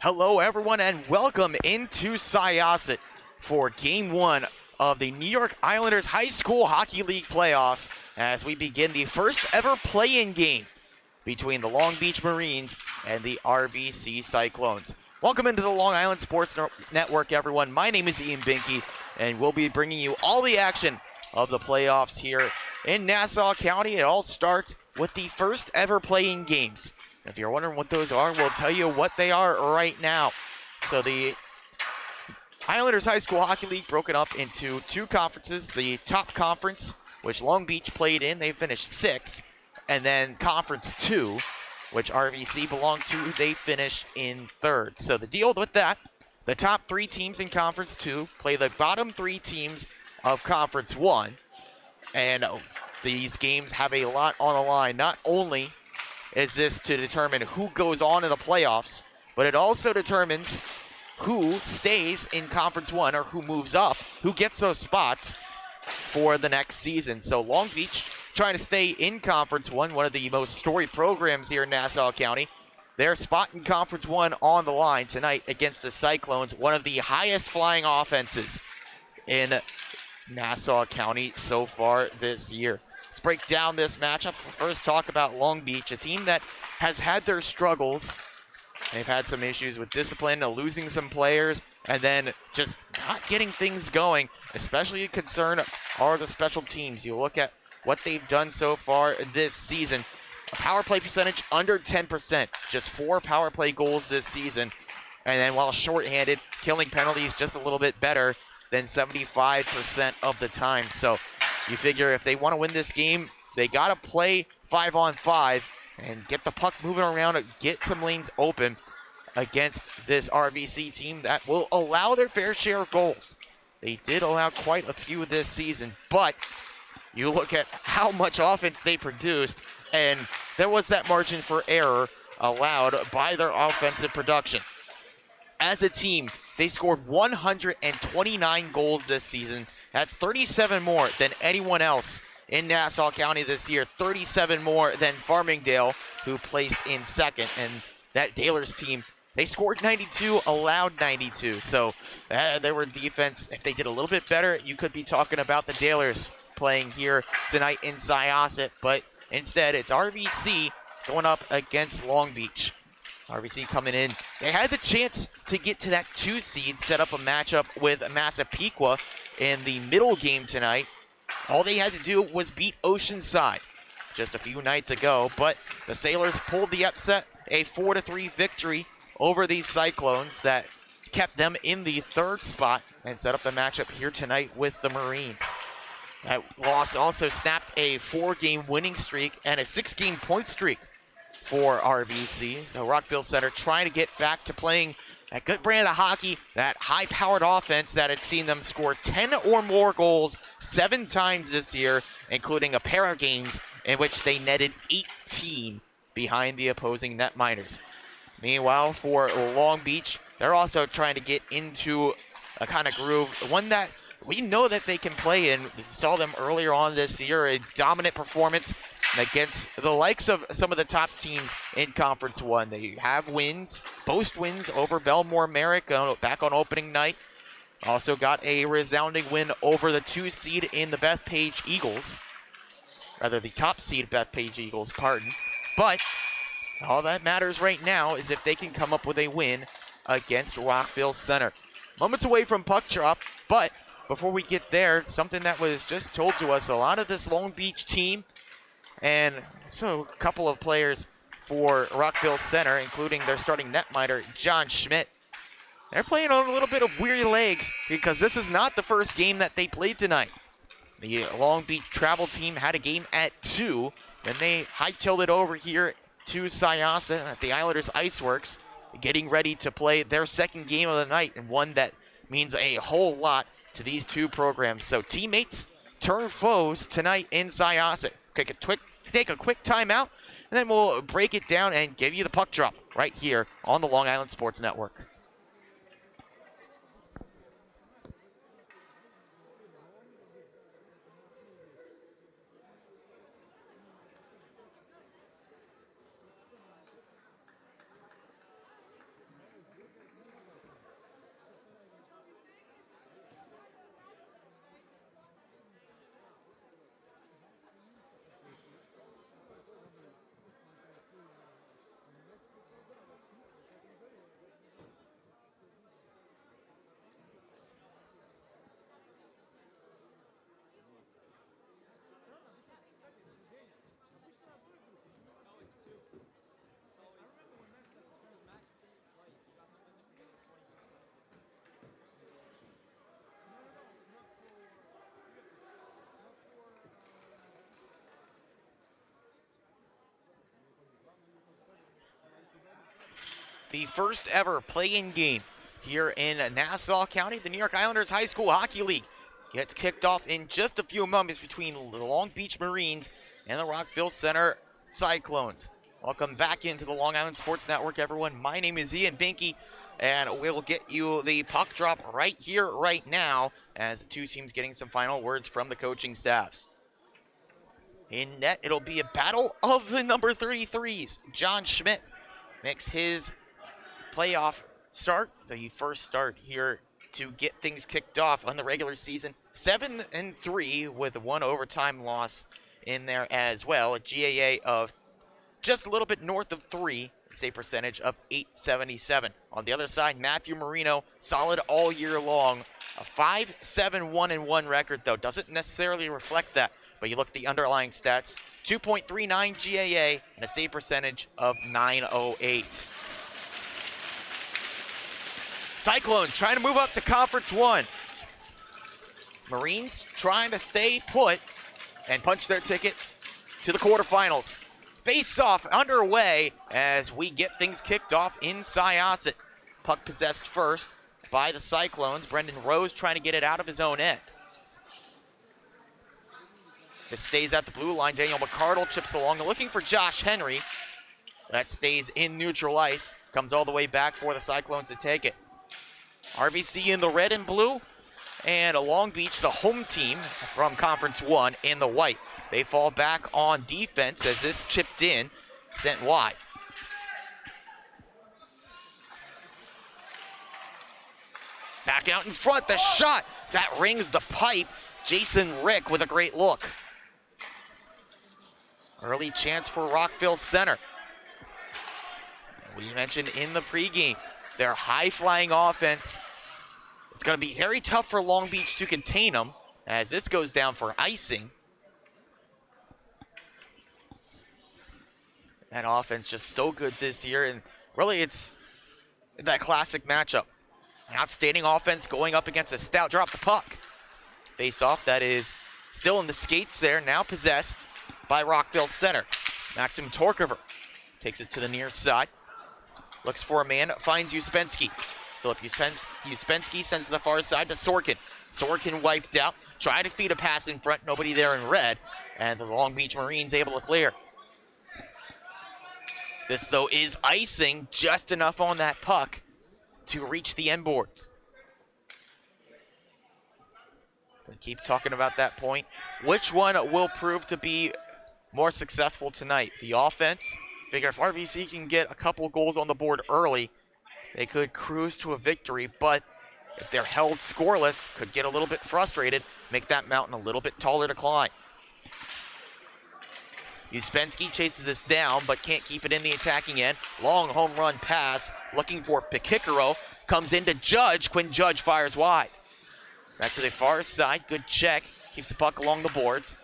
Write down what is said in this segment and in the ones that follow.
Hello, everyone, and welcome into Syosset for Game 1 of the New York Islanders High School Hockey League playoffs as we begin the first ever play-in game between the Long Beach Marines and the RVC Cyclones. Welcome into the Long Island Sports Network, everyone. My name is Ian Binke, and we'll be bringing you all the action of the playoffs here in Nassau County. It all starts with the first ever play-in games. If you're wondering what those are, we'll tell you what they are right now. So the Islanders High School Hockey League broken up into two conferences. The top conference, which Long Beach played in, they finished 6th. And then Conference 2, which RVC belonged to, they finished in 3rd. So the deal with that, the top 3 teams in Conference 2 play the bottom 3 teams of Conference 1. And these games have a lot on the line. Not only is this to determine who goes on in the playoffs, but it also determines who stays in Conference 1 or who moves up, who gets those spots for the next season. So Long Beach trying to stay in Conference 1, one of the most storied programs here in Nassau County. Their spot in Conference 1 on the line tonight against the Cyclones, one of the highest flying offenses in Nassau County so far this year. Let's break down this matchup. First, talk about Long Beach, a team that has had their struggles. They've had some issues with discipline, losing some players, and then just not getting things going. Especially a concern are the special teams. You look at what they've done so far this season. A power play percentage under 10%. Just 4 power play goals this season. And then while shorthanded, killing penalties just a little bit better than 75% of the time. So you figure if they want to win this game, they got to play 5-on-5 and get the puck moving around and get some lanes open against this RVC team that will allow their fair share of goals. They did allow quite a few this season, but you look at how much offense they produced, and there was that margin for error allowed by their offensive production. As a team, they scored 129 goals this season. That's 37 more than anyone else in Nassau County this year. 37 more than Farmingdale, who placed in 2nd. And that Dailers team, they scored 92, allowed 92. So there were defense. If they did a little bit better, you could be talking about the Dailers playing here tonight in Syosset. But instead, it's RVC going up against Long Beach. RVC coming in. They had the chance to get to that 2 seed, set up a matchup with Massapequa in the middle game tonight. All they had to do was beat Oceanside just a few nights ago, but the Sailors pulled the upset, a 4-3 victory over these Cyclones that kept them in the 3rd spot and set up the matchup here tonight with the Marines. That loss also snapped a 4-game winning streak and a 6-game point streak for RVC. So Rockville Center trying to get back to playing that good brand of hockey, that high-powered offense that had seen them score 10 or more goals 7 times this year, including a pair of games in which they netted 18 behind the opposing netminders. Meanwhile, for Long Beach, they're also trying to get into a kind of groove, one that we know that they can play in. We saw them earlier on this year, a dominant performance against the likes of some of the top teams in Conference 1. They have wins, boast wins over Belmore Merrick back on opening night. Also got a resounding win over the 2 seed in the Bethpage Eagles. Rather, the top seed Bethpage Eagles, pardon. But all that matters right now is if they can come up with a win against Rockville Center. Moments away from puck drop, but before we get there, something that was just told to us, a lot of this Long Beach team, and so a couple of players for Rockville Center, including their starting netminder, John Schmidt, they're playing on a little bit of weary legs because this is not the first game that they played tonight. The Long Beach travel team had a game at 2, then they hightailed it over here to Syosset at the Islanders Iceworks, getting ready to play their 2nd game of the night, and one that means a whole lot to these 2 programs. So teammates turn foes tonight in Syosset. Take a quick timeout, and then we'll break it down and give you the puck drop right here on the Long Island Sports Network. the first ever play-in game here in Nassau County. The New York Islanders High School Hockey League gets kicked off in just a few moments between the Long Beach Marines and the Rockville Center Cyclones. Welcome back into the Long Island Sports Network, everyone. My name is Ian Binky, and we'll get you the puck drop right here, right now, as the two teams getting some final words from the coaching staffs. In net, it'll be a battle of the number 33s. John Schmidt makes his playoff start, the first start here to get things kicked off on the regular season. 7-3 with one overtime loss in there as well. A GAA of just a little bit north of 3, save percentage of .877. On the other side, Matthew Marino, solid all year long. A 5-7-1-1 record, though, doesn't necessarily reflect that. But you look at the underlying stats, 2.39 GAA and a save percentage of .908. Cyclones trying to move up to Conference 1. Marines trying to stay put and punch their ticket to the quarterfinals. Face-off underway as we get things kicked off in Syosset. Puck possessed first by the Cyclones. Brendan Rose trying to get it out of his own end. This stays at the blue line. Daniel McCardle chips along. They're looking for Josh Henry. That stays in neutral ice. Comes all the way back for the Cyclones to take it. RVC in the red and blue. And Long Beach, the home team from Conference 1, in the white. They fall back on defense as this chipped in, sent wide. Back out in front, the shot. That rings the pipe. Jason Rick with a great look. Early chance for Rockville Center. We mentioned in the pregame, their high-flying offense. It's going to be very tough for Long Beach to contain them as this goes down for icing. That offense just so good this year, and really it's that classic matchup. An outstanding offense going up against a stout drop the puck. Face-off that is still in the skates there, now possessed by Rockville Center. Maxim Torkover takes it to the near side. Looks for a man, finds Uspensky. Philip Uspensky sends to the far side to Sorkin. Sorkin wiped out, tried to feed a pass in front, nobody there in red, and the Long Beach Marines able to clear. This, though, is icing just enough on that puck to reach the end boards. We keep talking about that point. Which one will prove to be more successful tonight? The offense. Figure if RVC can get a couple goals on the board early, they could cruise to a victory, but if they're held scoreless, could get a little bit frustrated, make that mountain a little bit taller to climb. Uspensky chases this down, but can't keep it in the attacking end. Long home run pass, looking for Pikikaro, comes into Judge. Quinn Judge fires wide. Back to the far side, good check, keeps the puck along the boards.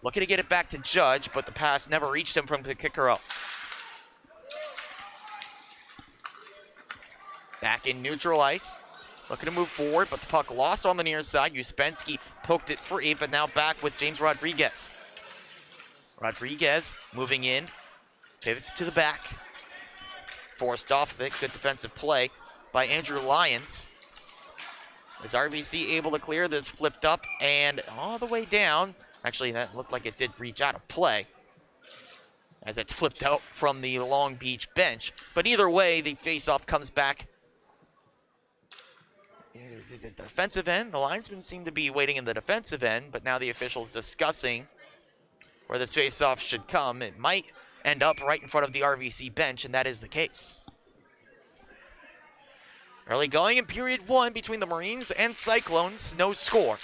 Looking to get it back to Judge, but the pass never reached him from Pikikaro. Back in neutral ice, looking to move forward, but the puck lost on the near side. Uspensky poked it free, but now back with James Rodriguez. Rodriguez moving in, pivots to the back. Forced off of it, good defensive play by Andrew Lyons. Is RVC able to clear this, flipped up and all the way down. Actually, that looked like it did reach out of play as it's flipped out from the Long Beach bench. But either way, the faceoff comes back. Is it the defensive end? The linesmen seem to be waiting in the defensive end, but now the officials discussing where this faceoff should come. It might end up right in front of the RVC bench, and that is the case. Early going in period 1 between the Marines and Cyclones, no score.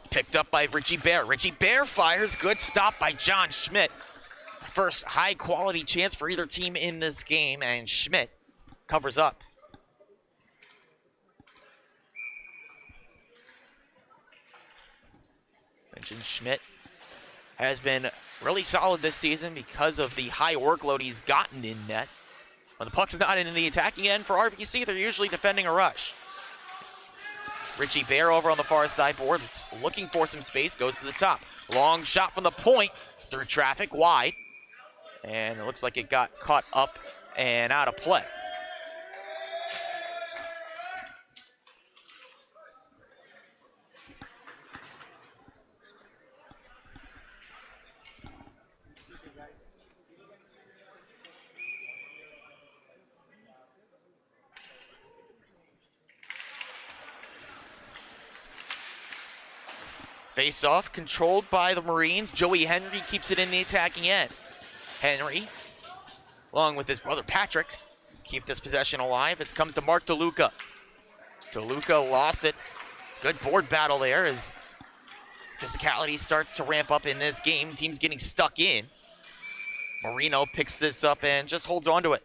Picked up by Richie Bear. Richie Bear fires, good stop by John Schmidt. First high-quality chance for either team in this game, and Schmidt covers up. Mentioned Schmidt has been really solid this season because of the high workload he's gotten in net. When the puck's not in the attacking end for RVC, they're usually defending a rush. Richie Bear over on the far side board, looking for some space, goes to the top. Long shot from the point, through traffic, wide. And it looks like it got caught up and out of play. Face-off controlled by the Marines. Joey Henry keeps it in the attacking end. Henry, along with his brother Patrick, keep this possession alive as it comes to Mark DeLuca. DeLuca lost it. Good board battle there as physicality starts to ramp up in this game. Team's getting stuck in. Marino picks this up and just holds on to it.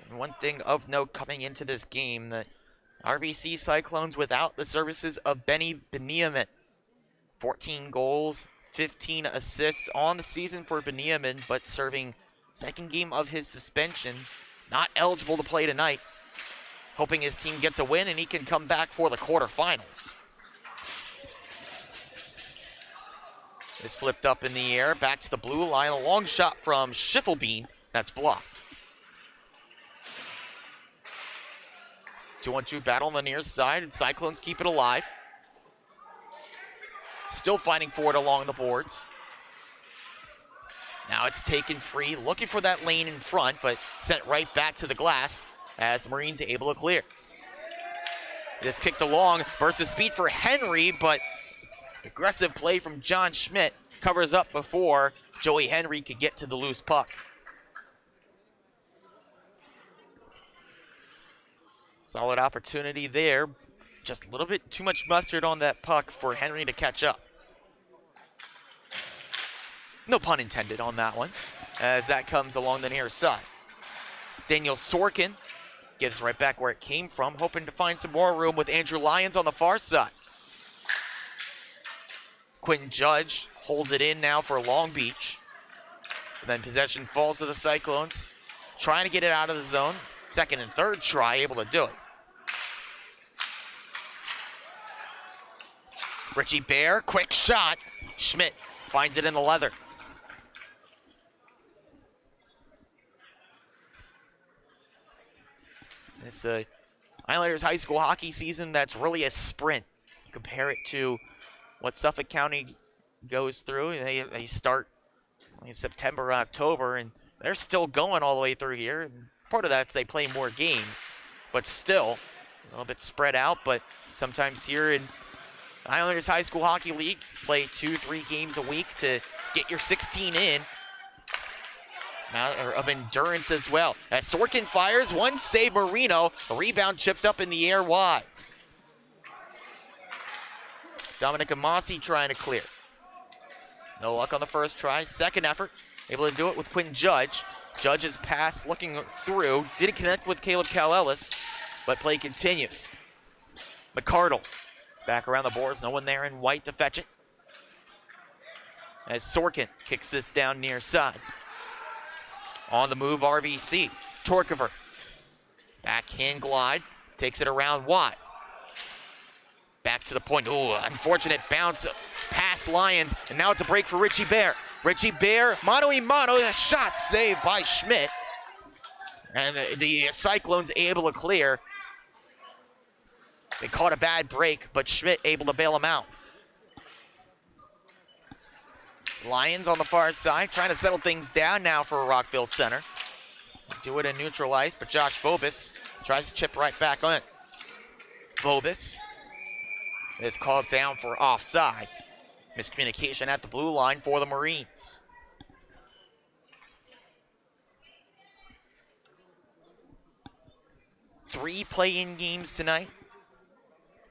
And one thing of note coming into this game, the RBC Cyclones without the services of Benny Beniamin. 14 goals, 15 assists on the season for Beniamin, but serving second game of his suspension. Not eligible to play tonight. Hoping his team gets a win and he can come back for the quarterfinals. Is flipped up in the air, back to the blue line. A long shot from Schiffelbein. That's blocked. 2-on-2 battle on the near side, and Cyclones keep it alive. Still fighting for it along the boards. Now it's taken free, looking for that lane in front, but sent right back to the glass as the Marines are able to clear. This kicked along, burst of speed for Henry, but aggressive play from John Schmidt covers up before Joey Henry could get to the loose puck. Solid opportunity there. Just a little bit too much mustard on that puck for Henry to catch up. No pun intended on that one, as that comes along the near side. Daniel Sorkin gives right back where it came from, hoping to find some more room with Andrew Lyons on the far side. Quentin Judge holds it in now for Long Beach. And then possession falls to the Cyclones, trying to get it out of the zone. Second and third try, able to do it. Richie Bear, quick shot. Schmidt finds it in the leather. This Islanders high school hockey season, that's really a sprint. You compare it to what Suffolk County goes through. They start in September, October, and they're still going all the way through here. And part of that's they play more games, but still a little bit spread out. But sometimes here in Islanders High School Hockey League, play 2-3 games a week to get your 16 in. Matter of endurance as well. As Sorkin fires, one save Marino. A rebound chipped up in the air wide. Dominic Amasi trying to clear. No luck on the first try. Second effort, able to do it with Quinn Judge. Judge's pass looking through. Didn't connect with Caleb Cal-Ellis, but play continues. McCardle back around the boards. No one there in white to fetch it. As Sorkin kicks this down near side. On the move, RBC. Torkover. Backhand glide. Takes it around wide. Back to the point. Ooh, unfortunate bounce past Lyons. And now it's a break for Richie Bear. Richie Bear, mano-a-mano. A shot saved by Schmidt. And the Cyclones able to clear. They caught a bad break, but Schmidt able to bail him out. Lions on the far side, trying to settle things down now for Rockville Center. Do it in neutral ice, but Josh Vobis tries to chip right back on it. Vobis is called down for offside. Miscommunication at the blue line for the Marines. Three play-in games tonight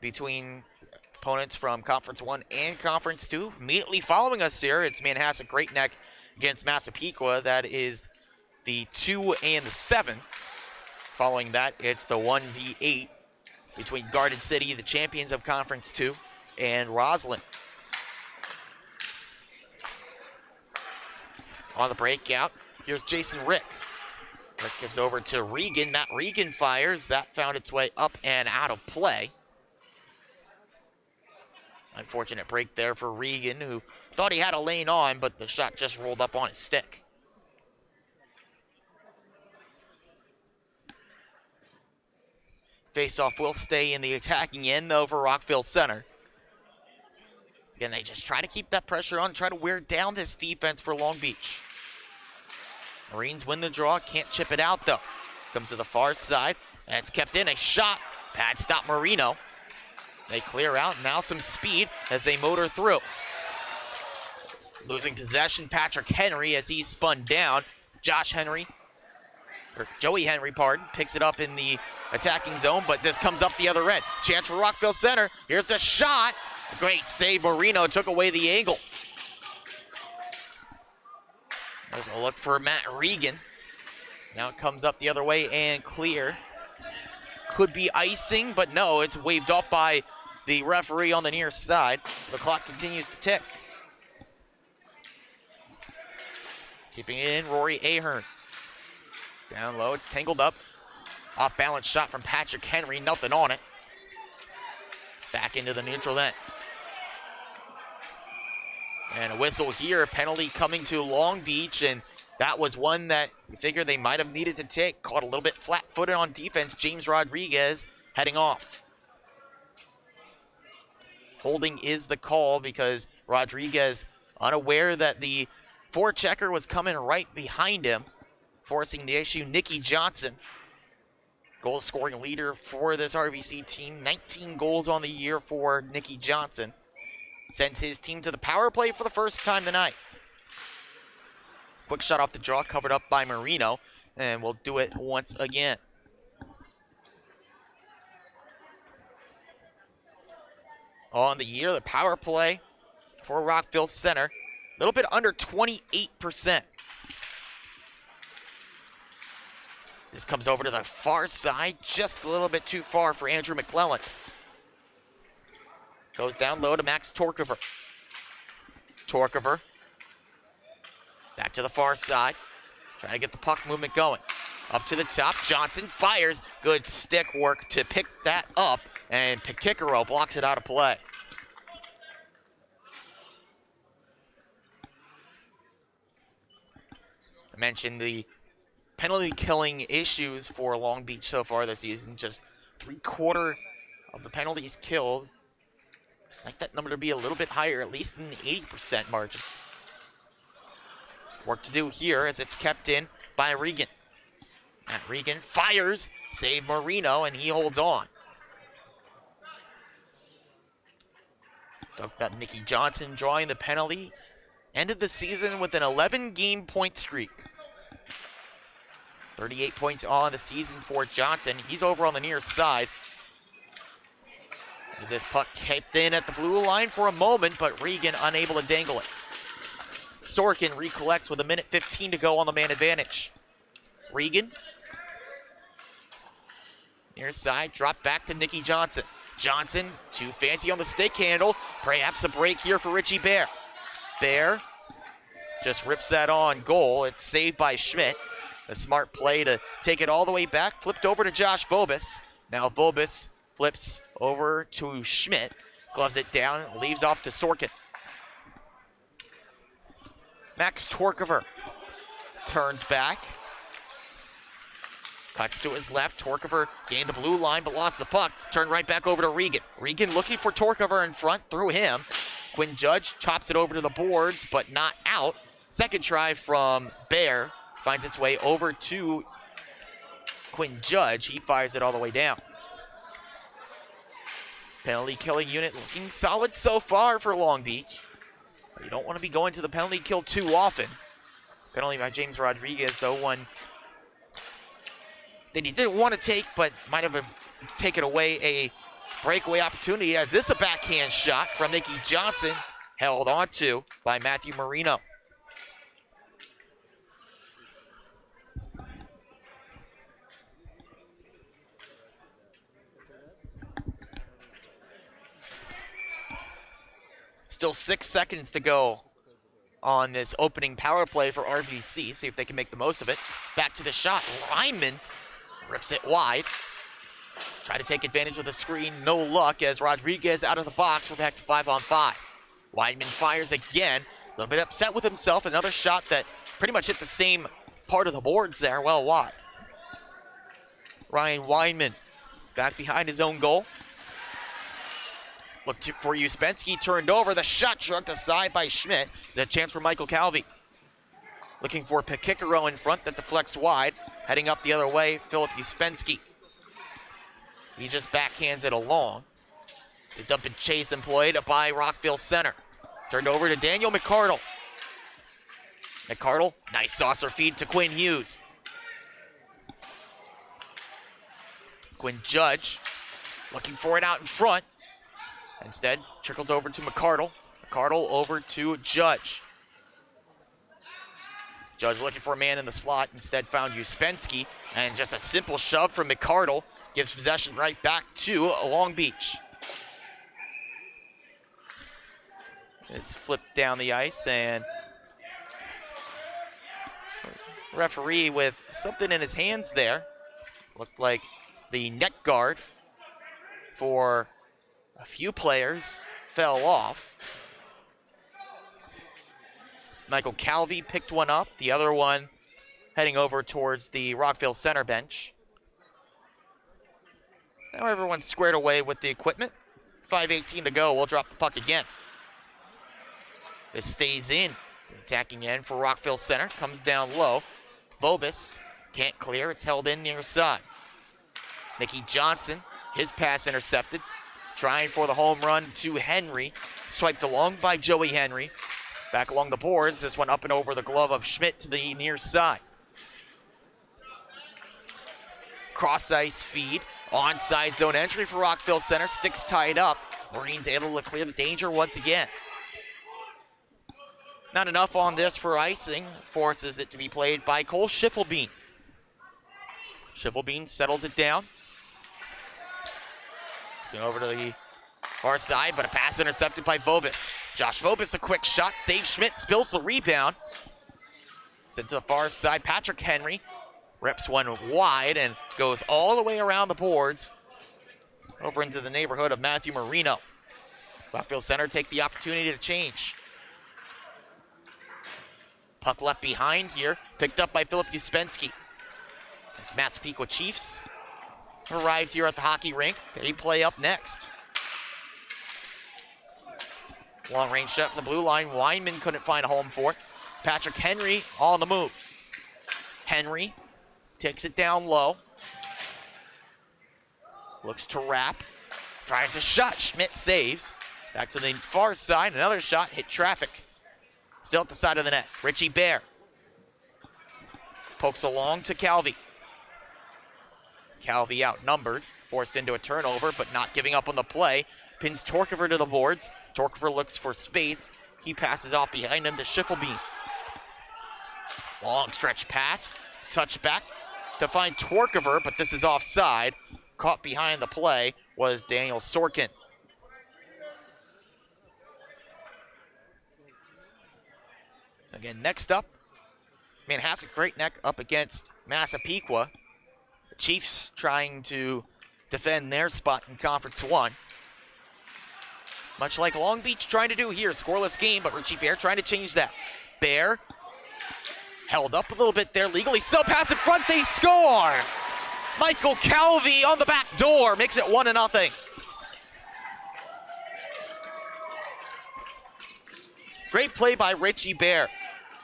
between opponents from Conference 1 and Conference 2. Immediately following us here, it's Manhasset Great Neck against Massapequa. That is the 2 and the 7. Following that, it's the 1v8 between Garden City, the champions of Conference 2, and Roslyn. On the breakout, here's Jason Rick. Rick gives over to Regan. Matt Regan fires. That found its way up and out of play. Unfortunate break there for Regan, who thought he had a lane on, but the shot just rolled up on his stick. Face-off will stay in the attacking end, though, for Rockville Center. Again, they just try to keep that pressure on, try to wear down this defense for Long Beach. Marines win the draw, can't chip it out, though. Comes to the far side, and it's kept in. A shot, pad stop Marino. They clear out, now some speed as they motor through. Losing possession, Patrick Henry as he's spun down. Joey Henry, picks it up in the attacking zone, but this comes up the other end. Chance for Rockville Center. Here's a shot. Great save. Marino took away the angle. There's a look for Matt Regan. Now it comes up the other way and clear. Could be icing, but no, it's waved off by the referee on the near side. The clock continues to tick. Keeping it in, Rory Ahern. Down low, it's tangled up. Off-balance shot from Patrick Henry, nothing on it. Back into the neutral end. And a whistle here, penalty coming to Long Beach, and that was one that we figured they might have needed to take. Caught a little bit flat-footed on defense. James Rodriguez heading off. Holding is the call because Rodriguez, unaware that the forechecker was coming right behind him, forcing the issue. Nikki Johnson, goal-scoring leader for this RVC team. 19 goals on the year for Nikki Johnson. Sends his team to the power play for the first time tonight. Quick shot off the draw, covered up by Marino, and we'll do it once again. On the year, the power play for Rockville Center, a little bit under 28%. This comes over to the far side, just a little bit too far for Andrew McClellan. Goes down low to Max Torkover. Torkover. Back to the far side. Trying to get the puck movement going. Up to the top. Johnson fires. Good stick work to pick that up. And Pikikaro blocks it out of play. I mentioned the penalty killing issues for Long Beach so far this season. Just 3/4 of the penalties killed. I'd like that number to be a little bit higher, at least in the 80% margin. Work to do here as it's kept in by Regan. And Regan fires, save Marino, and he holds on. Talk about Nikki Johnson drawing the penalty. Ended the season with an 11-game point streak. 38 points on the season for Johnson. He's over on the near side. As this puck kept in at the blue line for a moment, but Regan unable to dangle it. Sorkin recollects with 1:15 to go on the man advantage. Regan. Near side, drop back to Nikki Johnson. Johnson, too fancy on the stick handle. Perhaps a break here for Richie Bear. Bear just rips that on goal. It's saved by Schmidt. A smart play to take it all the way back. Flipped over to Josh Vobis. Now Vobis flips over to Schmidt. Gloves it down, leaves off to Sorkin. Max Torkover turns back. Cuts to his left. Torkover gained the blue line but lost the puck. Turned right back over to Regan. Regan looking for Torkover in front, through him. Quinn Judge chops it over to the boards but not out. Second try from Bear. Finds its way over to Quinn Judge. He fires it all the way down. Penalty killing unit looking solid so far for Long Beach. But you don't want to be going to the penalty kill too often. Penalty by James Rodriguez, though, one that he didn't want to take, but might have taken away a breakaway opportunity. As this a backhand shot from Nikki Johnson, held on to by Matthew Marino. Still 6 seconds to go on this opening power play for RVC. See if they can make the most of it. Back to the shot. Ryman rips it wide. Try to take advantage of the screen, no luck as Rodriguez out of the box. We're back to 5-on-5. Weidman fires again, a little bit upset with himself. Another shot that pretty much hit the same part of the boards there, well wide. Ryan Weidman back behind his own goal. Look for Uspensky, turned over. The shot shrugged aside by Schmidt. The chance for Michael Calvi. Looking for Pekikaro in front that deflects wide. Heading up the other way, Philip Uspensky. He just backhands it along. The dump and chase employed by Rockville Center. Turned over to Daniel McCardle. McCardle, nice saucer feed to Quinn Hughes. Quinn Judge looking for it out in front. Instead, trickles over to McCardle. McCardle over to Judge. Judge looking for a man in the slot. Instead found Uspensky. And just a simple shove from McCardle gives possession right back to Long Beach. It's flipped down the ice and referee with something in his hands there. Looked like the net guard for a few players fell off. Michael Calvi picked one up, the other one heading over towards the Rockville Center bench. Now everyone's squared away with the equipment. 5:18 to go, we'll drop the puck again. This stays in. The attacking end for Rockville Center, comes down low. Vobis can't clear, it's held in near side. Nicky Johnson, his pass intercepted. Trying for the home run to Henry. Swiped along by Joey Henry. Back along the boards. This one up and over the glove of Schmidt to the near side. Cross ice feed. Onside zone entry for Rockville Center. Sticks tied up. Marines able to clear the danger once again. Not enough on this for icing. Forces it to be played by Cole Schiffelbein. Schiffelbein settles it down. Going over to the far side, but a pass intercepted by Vobis. Josh Vobis, a quick shot, saves Schmidt, spills the rebound. Sent to the far side, Patrick Henry rips one wide and goes all the way around the boards over into the neighborhood of Matthew Marino. Rockville Center take the opportunity to change. Puck left behind here, picked up by Philip Uspensky. As Massapequa Chiefs arrived here at the hockey rink. They play up next. Long range shot from the blue line. Weinman couldn't find a home for it. Patrick Henry on the move. Henry takes it down low. Looks to wrap. Tries a shot. Schmidt saves. Back to the far side. Another shot hit traffic. Still at the side of the net. Richie Bear pokes along to Calvi. Calvi outnumbered, forced into a turnover, but not giving up on the play. Pins Torkever to the boards. Torkever looks for space. He passes off behind him to Schiffelbein. Long stretch pass. Touch back to find Torkever, but this is offside. Caught behind the play was Daniel Sorkin. Again, next up, Manhasset Great Neck up against Massapequa. Chiefs trying to defend their spot in Conference 1. Much like Long Beach trying to do here. Scoreless game, but Richie Bear trying to change that. Bear held up a little bit there legally. Sub pass in front, they score! Michael Calvi on the back door makes it 1-0. Great play by Richie Bear.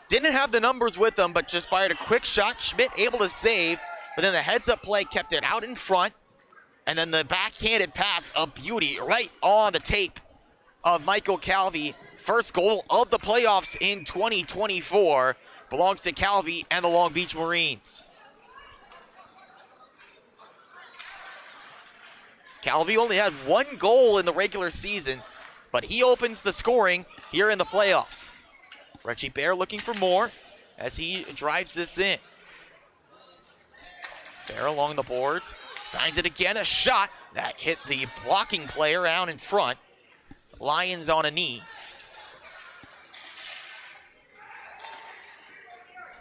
Didn't have the numbers with him, but just fired a quick shot. Schmidt able to save. But then the heads-up play kept it out in front. And then the backhanded pass, a beauty, right on the tape of Michael Calvi. First goal of the playoffs in 2024 belongs to Calvi and the Long Beach Marines. Calvi only had one goal in the regular season, but he opens the scoring here in the playoffs. Richie Bear looking for more as he drives this in. Bear along the boards, finds it again, a shot that hit the blocking player out in front. Lions on a knee.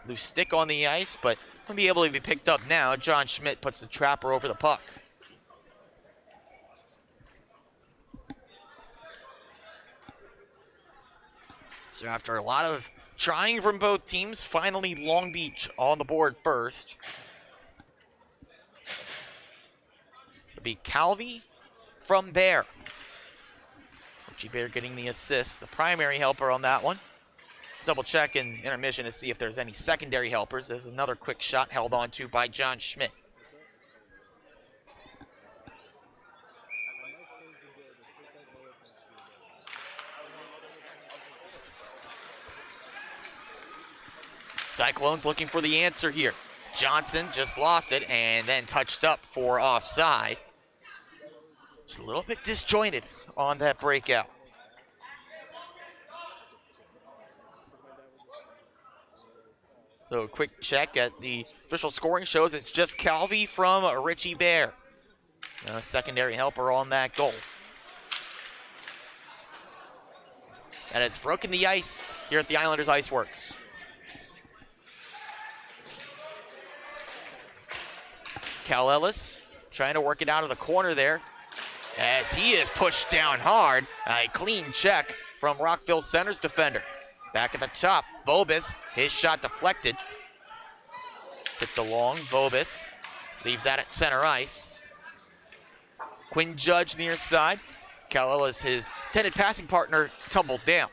Loose stick on the ice, but won't be able to be picked up now. John Schmidt puts the trapper over the puck. So after a lot of trying from both teams, finally Long Beach on the board first. It'll be Calvi from Bear. Richie Bear getting the assist, the primary helper on that one. Double check in intermission to see if there's any secondary helpers. There's another quick shot held on to by John Schmidt. Cyclones looking for the answer here. Johnson just lost it and then touched up for offside. Just a little bit disjointed on that breakout. So a quick check at the official scoring shows it's just Calvi from Richie Bear. No secondary helper on that goal. And it's broken the ice here at the Islanders Iceworks. Cal Ellis trying to work it out of the corner there as he is pushed down hard. A clean check from Rockville Center's defender. Back at the top, Vobis, his shot deflected. Tipped along, Vobis leaves that at center ice. Quinn Judge near side. Cal Ellis, his intended passing partner, tumbled down.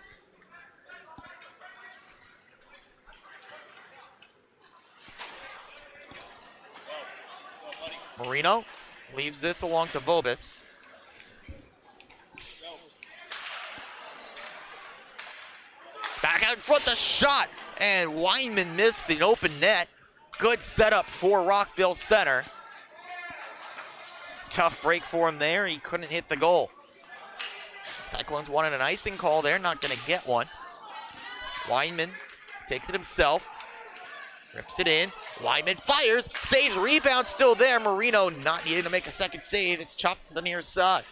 Marino leaves this along to Vobis. Back out in front, the shot, and Weinman missed the open net. Good setup for Rockville Center. Tough break for him there. He couldn't hit the goal. Cyclones wanted an icing call there, not going to get one. Weinman takes it himself. Rips it in. Weinman fires, saves, rebound still there. Marino not needing to make a second save. It's chopped to the near side.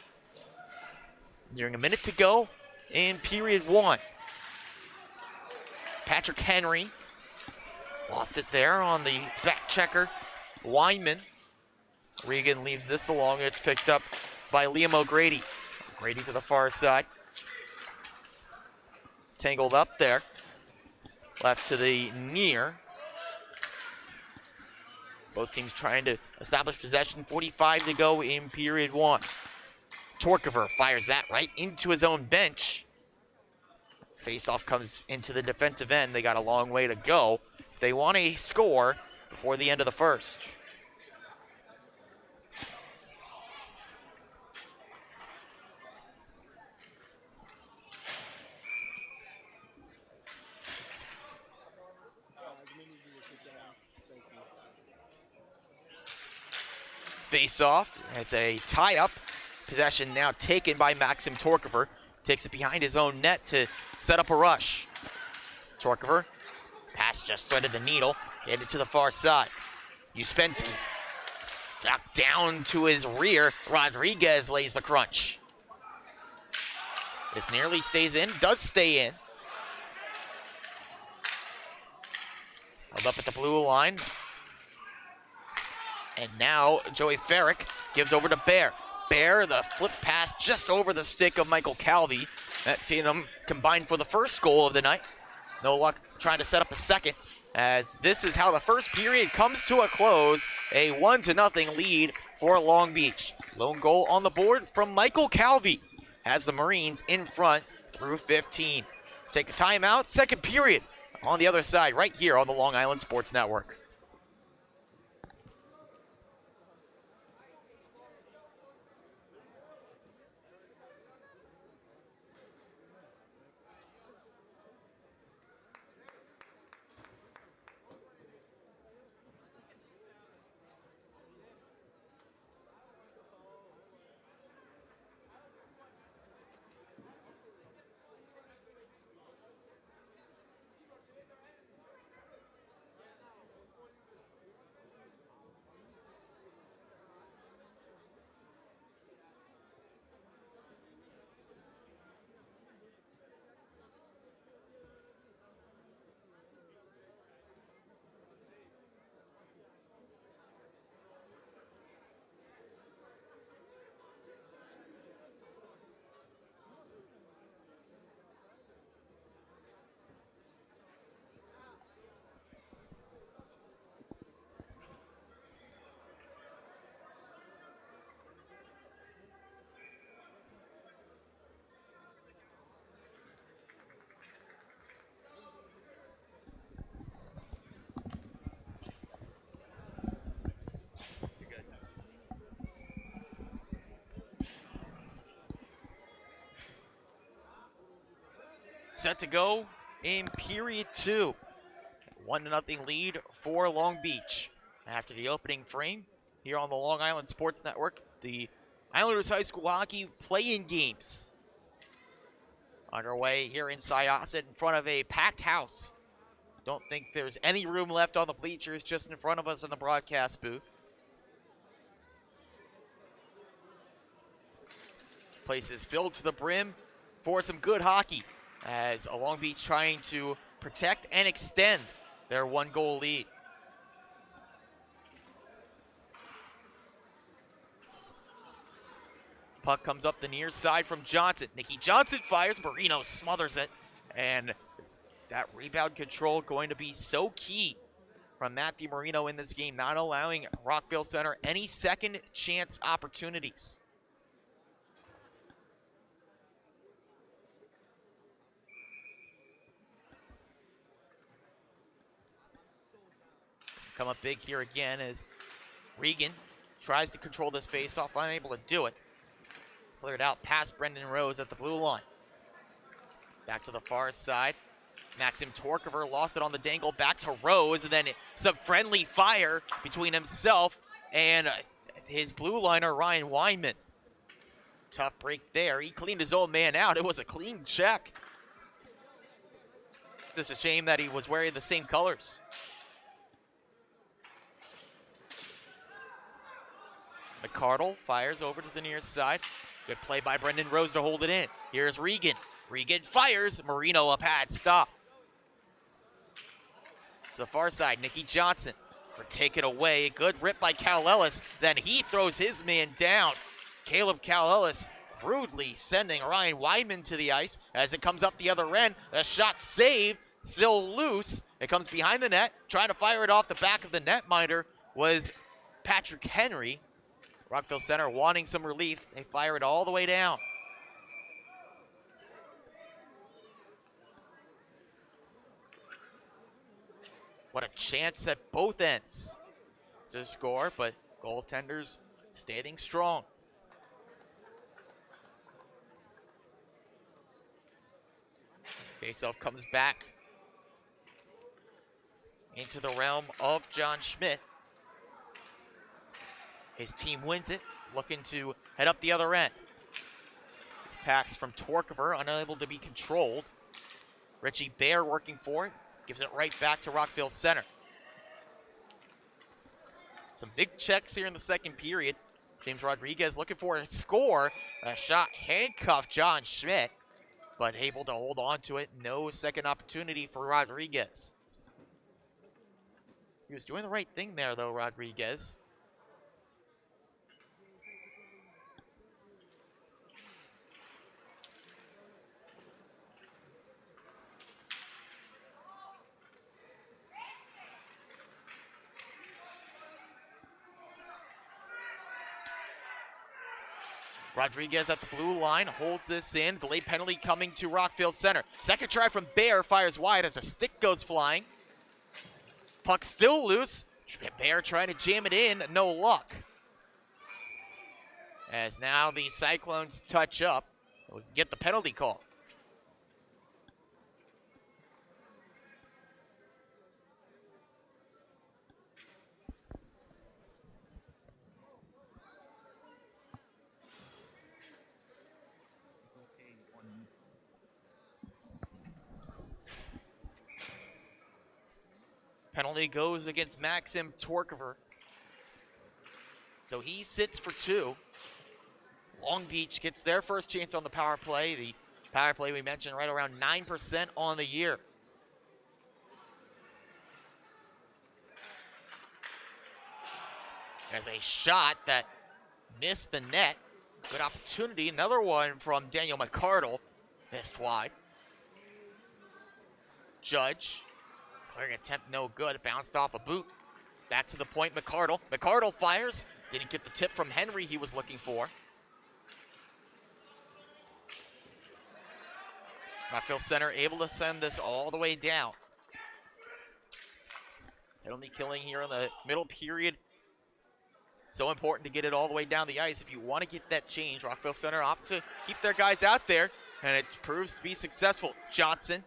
Nearing a minute to go in period one. Patrick Henry lost it there on the back checker. Weinman. Regan leaves this along. It's picked up by Liam O'Grady. O'Grady to the far side. Tangled up there. Left to the near. Both teams trying to establish possession. 45 to go in period one. Torkever fires that right into his own bench. Faceoff comes into the defensive end. They got a long way to go if they want a score before the end of the first. Face-off. It's a tie-up. Possession now taken by Maxim Torkever. Takes it behind his own net to set up a rush. Torkever. Pass just threaded the needle. Headed to the far side. Uspensky. Knocked down to his rear. Rodriguez lays the crunch. This nearly stays in. Does stay in. Held up at the blue line. And now Joey Farrick gives over to Bear. Bear, the flip pass just over the stick of Michael Calvi. That team combined for the first goal of the night. No luck trying to set up a second, as this is how the first period comes to a close. A 1-0 lead for Long Beach. Lone goal on the board from Michael Calvi has the Marines in front through 15. Take a timeout, second period on the other side right here on the Long Island Sports Network. set to go in period 2. 1-0 lead for Long Beach. After the opening frame here on the Long Island Sports Network, the Islanders High School Hockey play-in games underway here in Syosset in front of a packed house. Don't think there's any room left on the bleachers just in front of us in the broadcast booth. Place is filled to the brim for some good hockey as Long Beach trying to protect and extend their 1-goal lead. Puck comes up the near side from Johnson. Nikki Johnson fires, Marino smothers it, and that rebound control going to be so key from Matthew Marino in this game, not allowing Rockville Center any second chance opportunities. Come up big here again as Regan tries to control this faceoff, unable to do it. It's cleared out past Brendan Rose at the blue line. Back to the far side. Maxim Torkover lost it on the dangle, back to Rose, and then some friendly fire between himself and his blue liner, Ryan Weinman. Tough break there. He cleaned his own man out. It was a clean check. Just a shame that he was wearing the same colors. McCardle fires over to the near side. Good play by Brendan Rose to hold it in. Here's Regan. Regan fires. Marino a pad stop. To the far side, Nikki Johnson. We're taken away. Good rip by Cal Ellis. Then he throws his man down. Caleb Cal Ellis rudely sending Ryan Weidman to the ice as it comes up the other end. The shot saved. Still loose. It comes behind the net. Trying to fire it off the back of the netminder was Patrick Henry. Rockville Center wanting some relief. They fire it all the way down. What a chance at both ends to score, but goaltenders standing strong. Faceoff comes back into the realm of John Schmidt. His team wins it, looking to head up the other end. This pass from Torkover, unable to be controlled. Richie Bear working for it, gives it right back to Rockville Center. Some big checks here in the second period. James Rodriguez looking for a score. A shot handcuffed John Schmidt, but able to hold on to it. No second opportunity for Rodriguez. He was doing the right thing there, though, Rodriguez. Rodriguez at the blue line, holds this in. Delayed penalty coming to Rockville Center. Second try from Bear, fires wide as a stick goes flying. Puck still loose. Bear trying to jam it in, no luck. As now the Cyclones touch up, we get the penalty call. Penalty goes against Maxim Torkover. So he sits for 2. Long Beach gets their first chance on the power play. The power play we mentioned right around 9% on the year. As a shot that missed the net. Good opportunity. Another one from Daniel McCardle. Missed wide. Judge. Clearing attempt no good. Bounced off a boot. Back to the point, McCardle. McCardle fires. Didn't get the tip from Henry he was looking for. Rockville Center able to send this all the way down. Penalty killing here in the middle period. So important to get it all the way down the ice. If you want to get that change, Rockville Center opt to keep their guys out there. and it proves to be successful. Johnson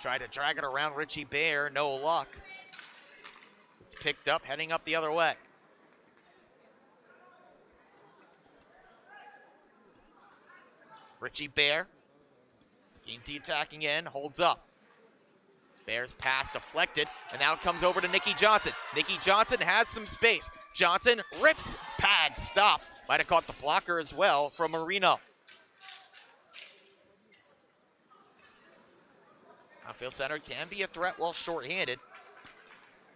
tried to drag it around Richie Bear, no luck. It's picked up, heading up the other way. Richie Bear gains the attacking end, holds up. Bear's pass deflected, and now it comes over to Nikki Johnson. Nikki Johnson has some space. Johnson rips, pad, stop. Might have caught the blocker as well from Marino. Rockville Center can be a threat while shorthanded,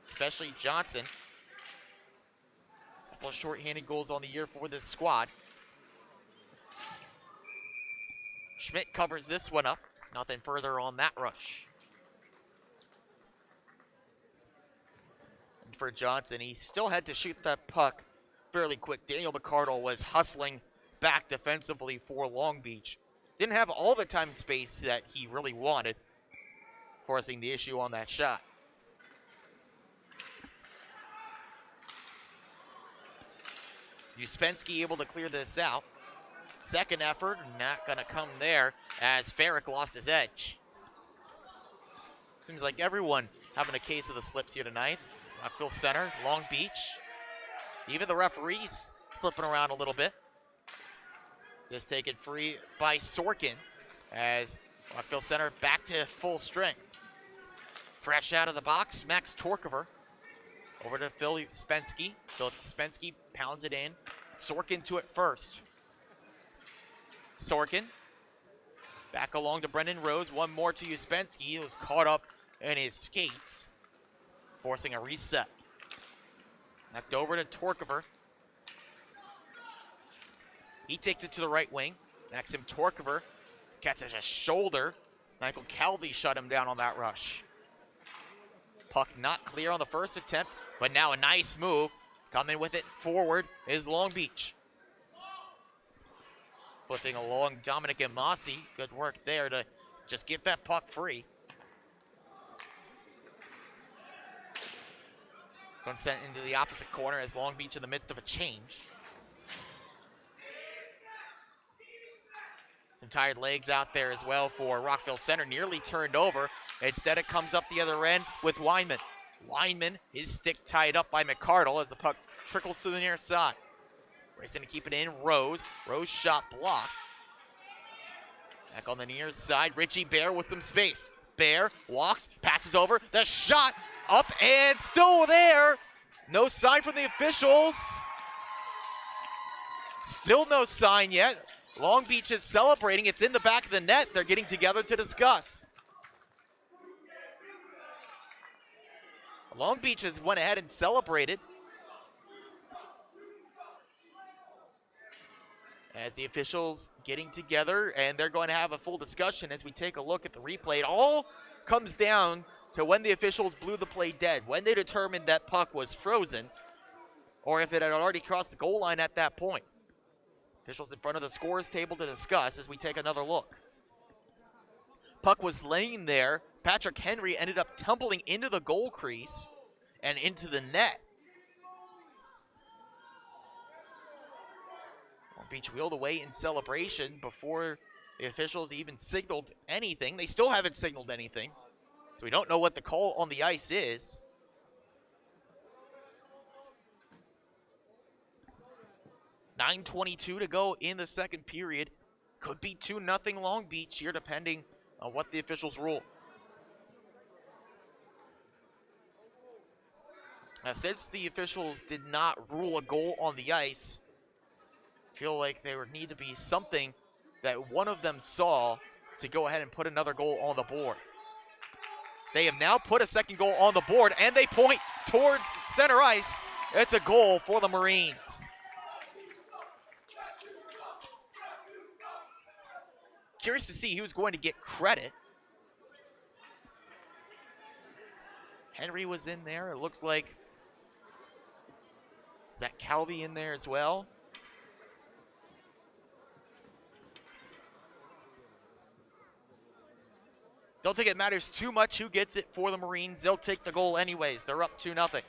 especially Johnson. A couple of shorthanded goals on the year for this squad. Schmidt covers this one up. Nothing further on that rush. And for Johnson, he still had to shoot that puck fairly quick. Daniel McCardle was hustling back defensively for Long Beach. Didn't have all the time and space that he really wanted, forcing the issue on that shot. Uspensky able to clear this out. Second effort, not going to come there as Farrick lost his edge. Seems like everyone having a case of the slips here tonight. Rockville Center, Long Beach. Even the referees slipping around a little bit. This taken free by Sorkin as Rockville Center back to full strength. Fresh out of the box, Max Torkover. Over to Phil Uspensky. Phil Uspensky pounds it in. Sorkin to it first. Sorkin back along to Brendan Rose. One more to Uspensky. He was caught up in his skates, forcing a reset. Knocked over to Torkover. He takes it to the right wing. Maxim Torkover catches a shoulder. Michael Calvi shut him down on that rush. Puck not clear on the first attempt, but now a nice move. Coming with it forward is Long Beach. Flipping along Dominic Amasi. Good work there to just get that puck free. Going sent into the opposite corner as Long Beach in the midst of a change. Some tired legs out there as well for Rockville Center. Nearly turned over. Instead it comes up the other end with Weinman. Weinman, his stick tied up by McCardle as the puck trickles to the near side. Racing to keep it in, Rose. Rose shot blocked. Back on the near side, Richie Bear with some space. Bear walks, passes over, the shot up and still there. No sign from the officials. Still no sign yet. Long Beach is celebrating. It's in the back of the net. They're getting together to discuss. Long Beach has went ahead and celebrated as the officials getting together, and they're going to have a full discussion as we take a look at the replay. It all comes down to when the officials blew the play dead, when they determined that puck was frozen, or if it had already crossed the goal line at that point. Officials in front of the scorers table to discuss as we take another look. Puck was laying there. Patrick Henry ended up tumbling into the goal crease and into the net. Long Beach wheeled away in celebration before the officials even signaled anything. They still haven't signaled anything, so we don't know what the call on the ice is. .9:22 to go in the second period. Could be 2-0 Long Beach here, depending on what the officials rule. Now, since the officials did not rule a goal on the ice, I feel like there would need to be something that one of them saw to go ahead and put another goal on the board. They have now put a second goal on the board, and they point towards center ice. It's a goal for the Marines. Curious to see who's going to get credit. Henry was in there. It looks like, is that Calvi in there as well? Don't think it matters too much who gets it for the Marines. They'll take the goal anyways. They're up 2-0.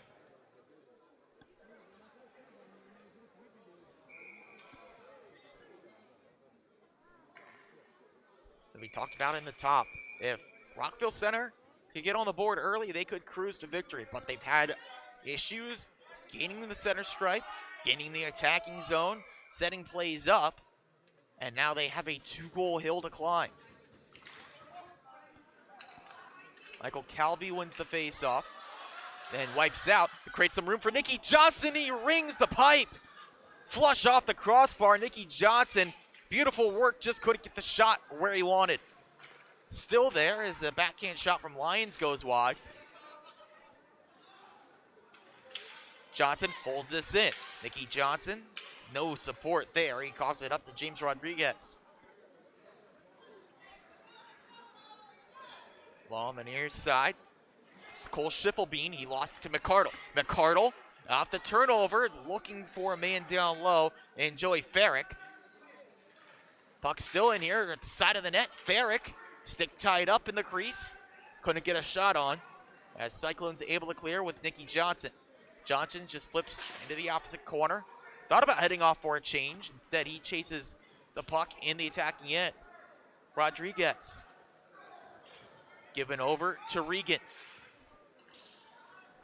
talked about in the top. If Rockville Center could get on the board early, they could cruise to victory, but they've had issues gaining the center stripe, gaining the attacking zone, setting plays up, and now they have a 2-goal hill to climb. Michael Calvi wins the faceoff, then wipes out to create some room for Nicky Johnson. He rings the pipe. Flush off the crossbar. Nicky Johnson, beautiful work, just couldn't get the shot where he wanted. Still there as a backhand shot from Lyons goes wide. Johnson holds this in. Nicky Johnson, no support there. He tosses it up to James Rodriguez. Ball on the near side. It's Cole Schiffelbein. He lost it to McCardle. McCardle off the turnover, looking for a man down low, and Joey Farrick. Puck still in here at the side of the net. Farrick, stick tied up in the crease. Couldn't get a shot on as Cyclones able to clear with Nicky Johnson. Johnson just flips into the opposite corner. Thought about heading off for a change. Instead, he chases the puck in the attacking end. Rodriguez. Given over to Regan.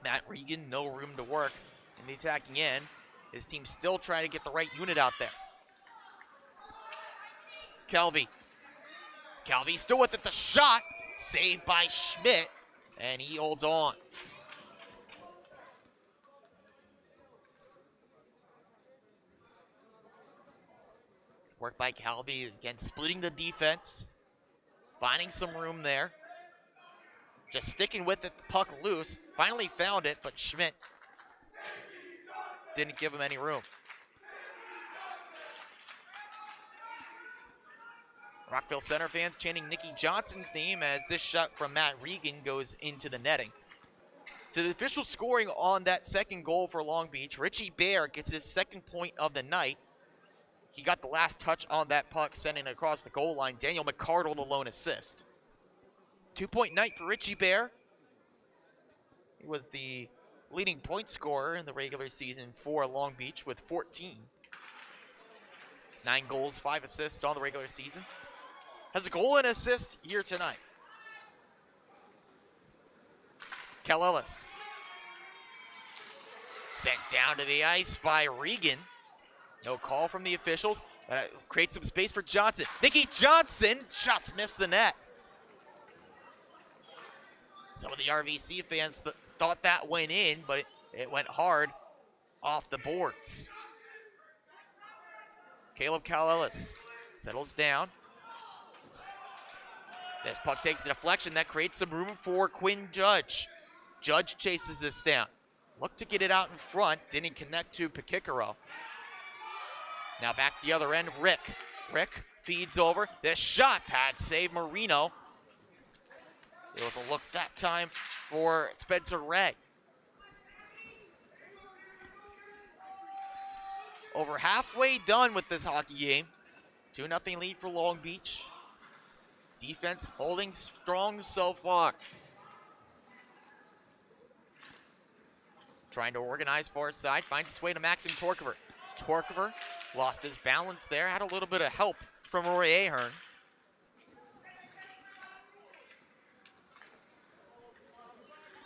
Matt Regan, no room to work in the attacking end. His team's still trying to get the right unit out there. Calvi. Calvi still with it. The shot. Saved by Schmidt. And he holds on. Work by Calvi, again, splitting the defense. Finding some room there. Just sticking with it, the puck loose. Finally found it, but Schmidt didn't give him any room. Rockville Center fans chanting Nicky Johnson's name as this shot from Matt Regan goes into the netting. So the official scoring on that second goal for Long Beach, Richie Bear gets his second point of the night. He got the last touch on that puck, sending it across the goal line. Daniel McCardle, the lone assist. 2-point night for Richie Bear. He was the leading point scorer in the regular season for Long Beach with 14. 9 goals, 5 assists on the regular season. Has a goal and assist here tonight. Kel Ellis. Sent down to the ice by Regan. No call from the officials. Creates some space for Johnson. Nicky Johnson just missed the net. Some of the RVC fans thought that went in, but it went hard off the boards. Caleb Cal-Ellis settles down. This puck takes a deflection. That creates some room for Quinn Judge. Judge chases this down. Looked to get it out in front. Didn't connect to Pikikaro. Now back the other end, Rick. Rick feeds over. This shot, pad save, Marino. It was a look that time for Spencer Ray. Over halfway done with this hockey game. 2-0 lead for Long Beach. Defense holding strong so far. Trying to organize far side, finds its way to Maxim Torkover. Torkover lost his balance there, had a little bit of help from Roy Ahern.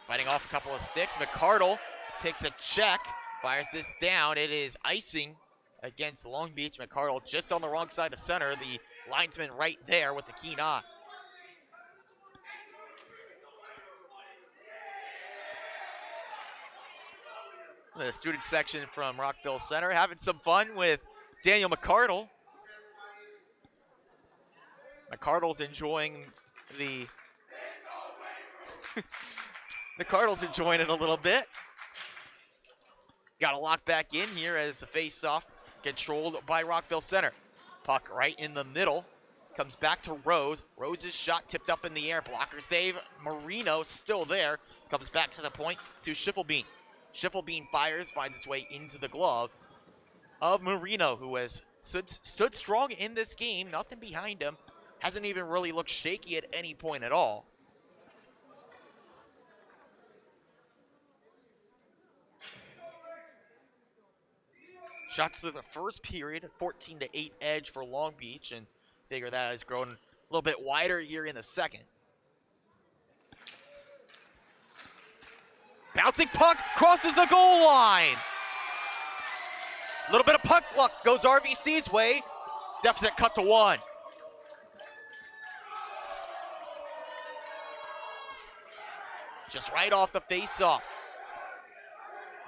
Fighting off a couple of sticks. McCardle takes a check, fires this down. It is icing against Long Beach. McCardle just on the wrong side of center. The linesman right there with the keen eye. The student section from Rockville Center having some fun with Daniel McCardle. McCardle's enjoying McCardle's enjoying it a little bit. Got to lock back in here as the face-off controlled by Rockville Center. Puck right in the middle. Comes back to Rose. Rose's shot tipped up in the air. Blocker save. Marino still there. Comes back to the point to Schiffelbein. Schiffelbein fires, finds his way into the glove of Marino, who has stood strong in this game. Nothing behind him. Hasn't even really looked shaky at any point at all. Shots through the first period, 14-8 edge for Long Beach, and figure that has grown little bit wider here in the second. Bouncing puck crosses the goal line. A little bit of puck luck goes RVC's way. Deficit cut to 1. Just right off the face-off.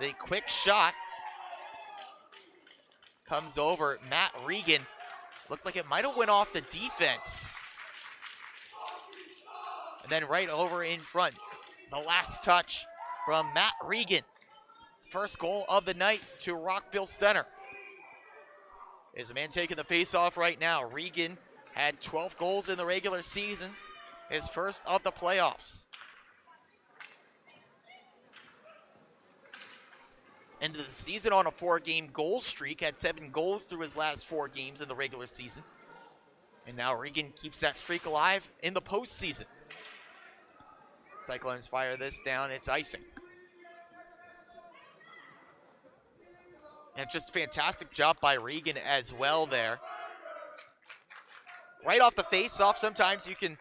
The quick shot comes over. Matt Regan. Looked like it might have went off the defense. And then right over in front. The last touch from Matt Regan. First goal of the night to Rockville Center. There's a man taking the face-off right now. Regan had 12 goals in the regular season. His first of the playoffs. End of the season on a 4-game goal streak. Had 7 goals through his last 4 games in the regular season. And now Regan keeps that streak alive in the postseason. Cyclones fire this down. It's icing. And just a fantastic job by Regan as well there. Right off the face-off, sometimes you can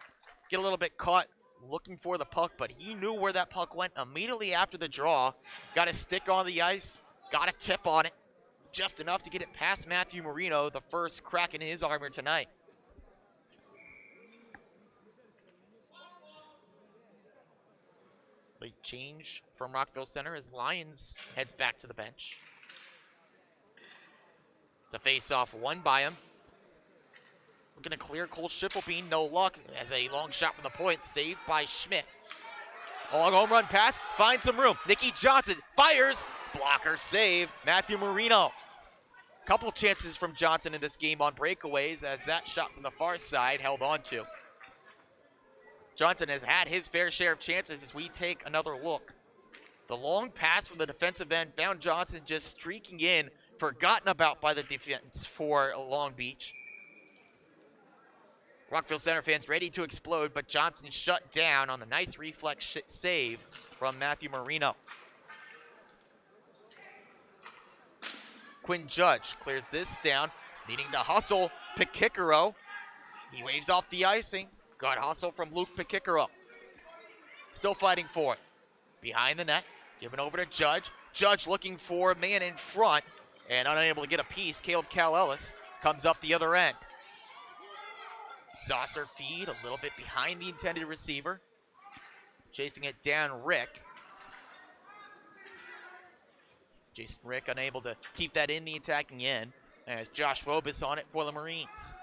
get a little bit caught looking for the puck, but he knew where that puck went immediately after the draw. Got his stick on the ice, got a tip on it, just enough to get it past Matthew Marino, the first crack in his armor tonight. Late change from Rockville Center as Lyons heads back to the bench. It's a face-off won by him. Looking to clear Cole Schiffelbein, no luck, as a long shot from the point, saved by Schmidt. A long home run pass, finds some room. Nicky Johnson fires, blocker save, Matthew Marino. Couple chances from Johnson in this game on breakaways, as that shot from the far side held on to. Johnson has had his fair share of chances as we take another look. The long pass from the defensive end found Johnson just streaking in, forgotten about by the defense for Long Beach. Rockville Center fans ready to explode, but Johnson shut down on the nice reflex save from Matthew Marino. Quinn Judge clears this down, needing to hustle Pikikero. He waves off the icing. Got hustle from Luke Pikikero. Still fighting for it. Behind the net, given over to Judge. Judge looking for a man in front and unable to get a piece. Caleb Cal-Ellis comes up the other end. Saucer feed a little bit behind the intended receiver. Chasing it down, Rick. Jason Rick unable to keep that in the attacking end. As Josh Phobos on it for the Marines.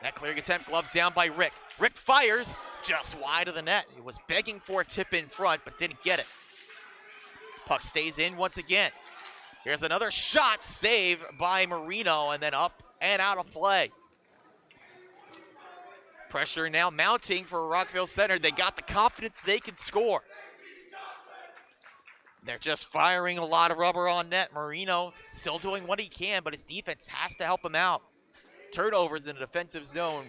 That clearing attempt gloved down by Rick. Rick fires just wide of the net. He was begging for a tip in front, but didn't get it. Puck stays in once again. Here's another shot, save by Marino, and then up and out of play. Pressure now mounting for Rockville Center. They got the confidence they can score. They're just firing a lot of rubber on net. Marino still doing what he can, but his defense has to help him out. Turnovers in the defensive zone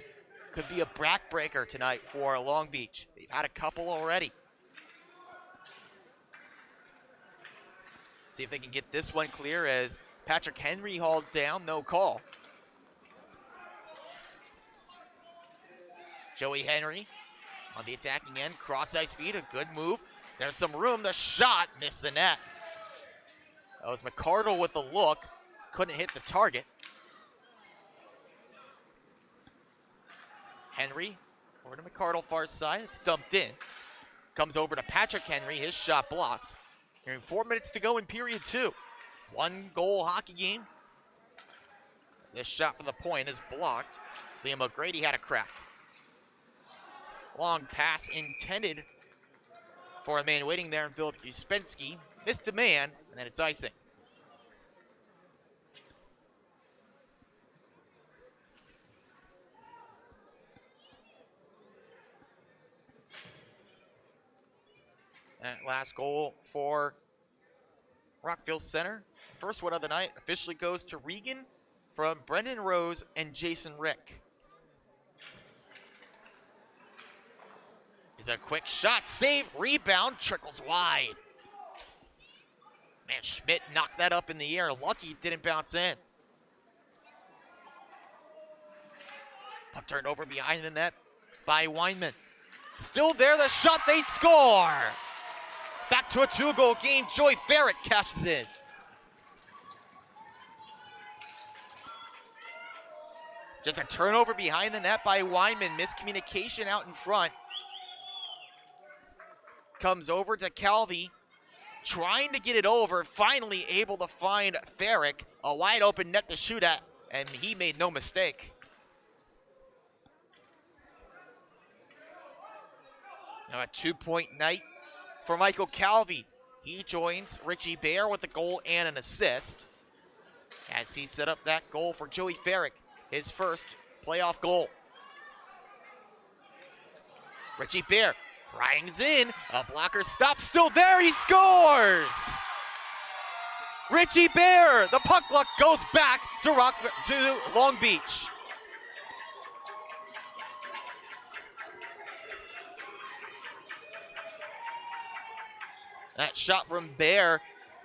could be a backbreaker tonight for Long Beach. They've had a couple already. See if they can get this one clear as Patrick Henry hauled down, no call. Joey Henry on the attacking end, cross ice feed, a good move. There's some room, the shot missed the net. That was McCardle with the look, couldn't hit the target. Henry over to McCardle, far side, it's dumped in. Comes over to Patrick Henry, his shot blocked. Hearing 4 minutes to go in period 2. 1 goal hockey game. This shot from the point is blocked. Liam O'Grady had a crack. Long pass intended for a man waiting there in Philip Uspensky. Missed the man, and then it's icing. That last goal for Rockville Center. First one of the night officially goes to Regan from Brendan Rose and Jason Rick. Is a quick shot, save, rebound, trickles wide. Man, Schmidt knocked that up in the air. Lucky it didn't bounce in. Puck turned over behind the net by Weinman. Still there, the shot, they score! Back to a 2-goal game, Joey Farrick cashes in. Just a turnover behind the net by Weinman, miscommunication out in front. Comes over to Calvi, trying to get it over, finally able to find Farrick, a wide open net to shoot at, and he made no mistake. Now a 2-point night for Michael Calvi. He joins Richie Bear with a goal and an assist as he set up that goal for Joey Farrick, his first playoff goal. Richie Bear rings in, a blocker stop, still there, he scores! Richie Bear, the puck luck goes back to Long Beach. That shot from Bear,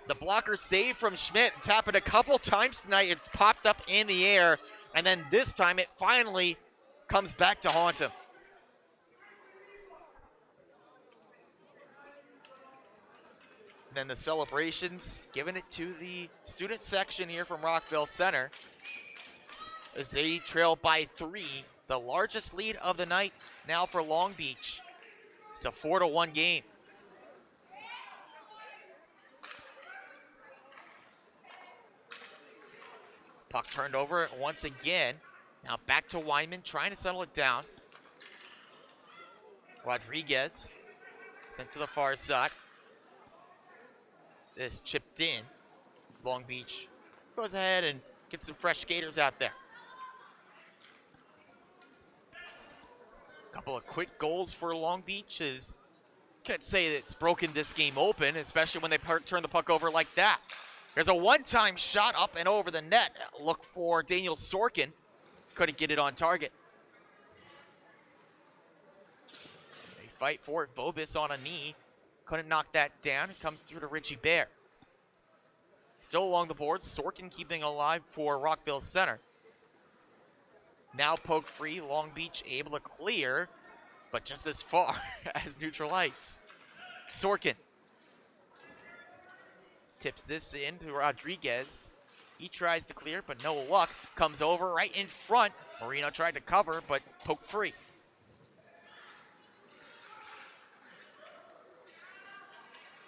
the blocker save from Schmidt. It's happened a couple times tonight. It's popped up in the air, and then this time it finally comes back to haunt him. And then the celebrations, giving it to the student section here from Rockville Center as they trail by 3, the largest lead of the night now for Long Beach. It's a 4-1 game. Puck turned over once again. Now back to Weinman, trying to settle it down. Rodriguez sent to the far side. This chipped in. As Long Beach goes ahead and gets some fresh skaters out there. Couple of quick goals for Long Beach. Can't say that it's broken this game open, especially when they turn the puck over like that. There's a one-time shot up and over the net. Look for Daniel Sorkin. Couldn't get it on target. They fight for it. Vobis on a knee. Couldn't knock that down. It comes through to Richie Bear. Still along the boards. Sorkin keeping alive for Rockville Center. Now poke free. Long Beach able to clear, but just as far as neutral ice. Sorkin tips this in to Rodriguez. He tries to clear, but no luck. Comes over right in front. Marino tried to cover, but poked free.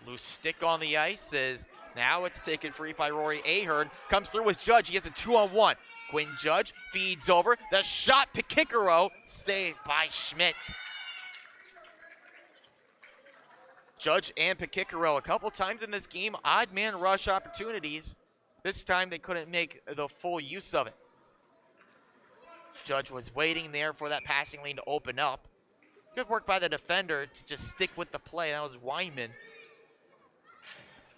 Loose stick on the ice as now it's taken free by Rory Ahern. Comes through with Judge. He has a 2-on-1. Quinn Judge feeds over. The shot, Pikikaro, saved by Schmidt. Judge and Pikikaro a couple times in this game, odd man rush opportunities. This time they couldn't make the full use of it. Judge was waiting there for that passing lane to open up. Good work by the defender to just stick with the play. That was Weinman.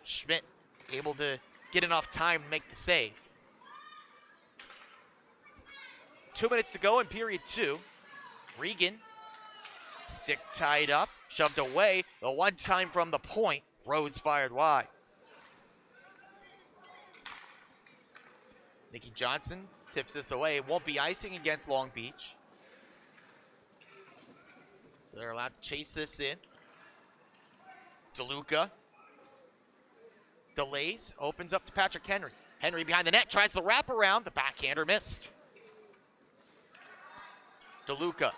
Schmidt able to get enough time to make the save. 2 minutes to go in period 2. Regan, stick tied up, shoved away. The one time from the point, Rose fired wide. Nikki Johnson tips this away. It won't be icing against Long Beach. So they're allowed to chase this in. DeLuca delays, opens up to Patrick Henry. Henry behind the net, tries the wraparound. The backhander missed. DeLuca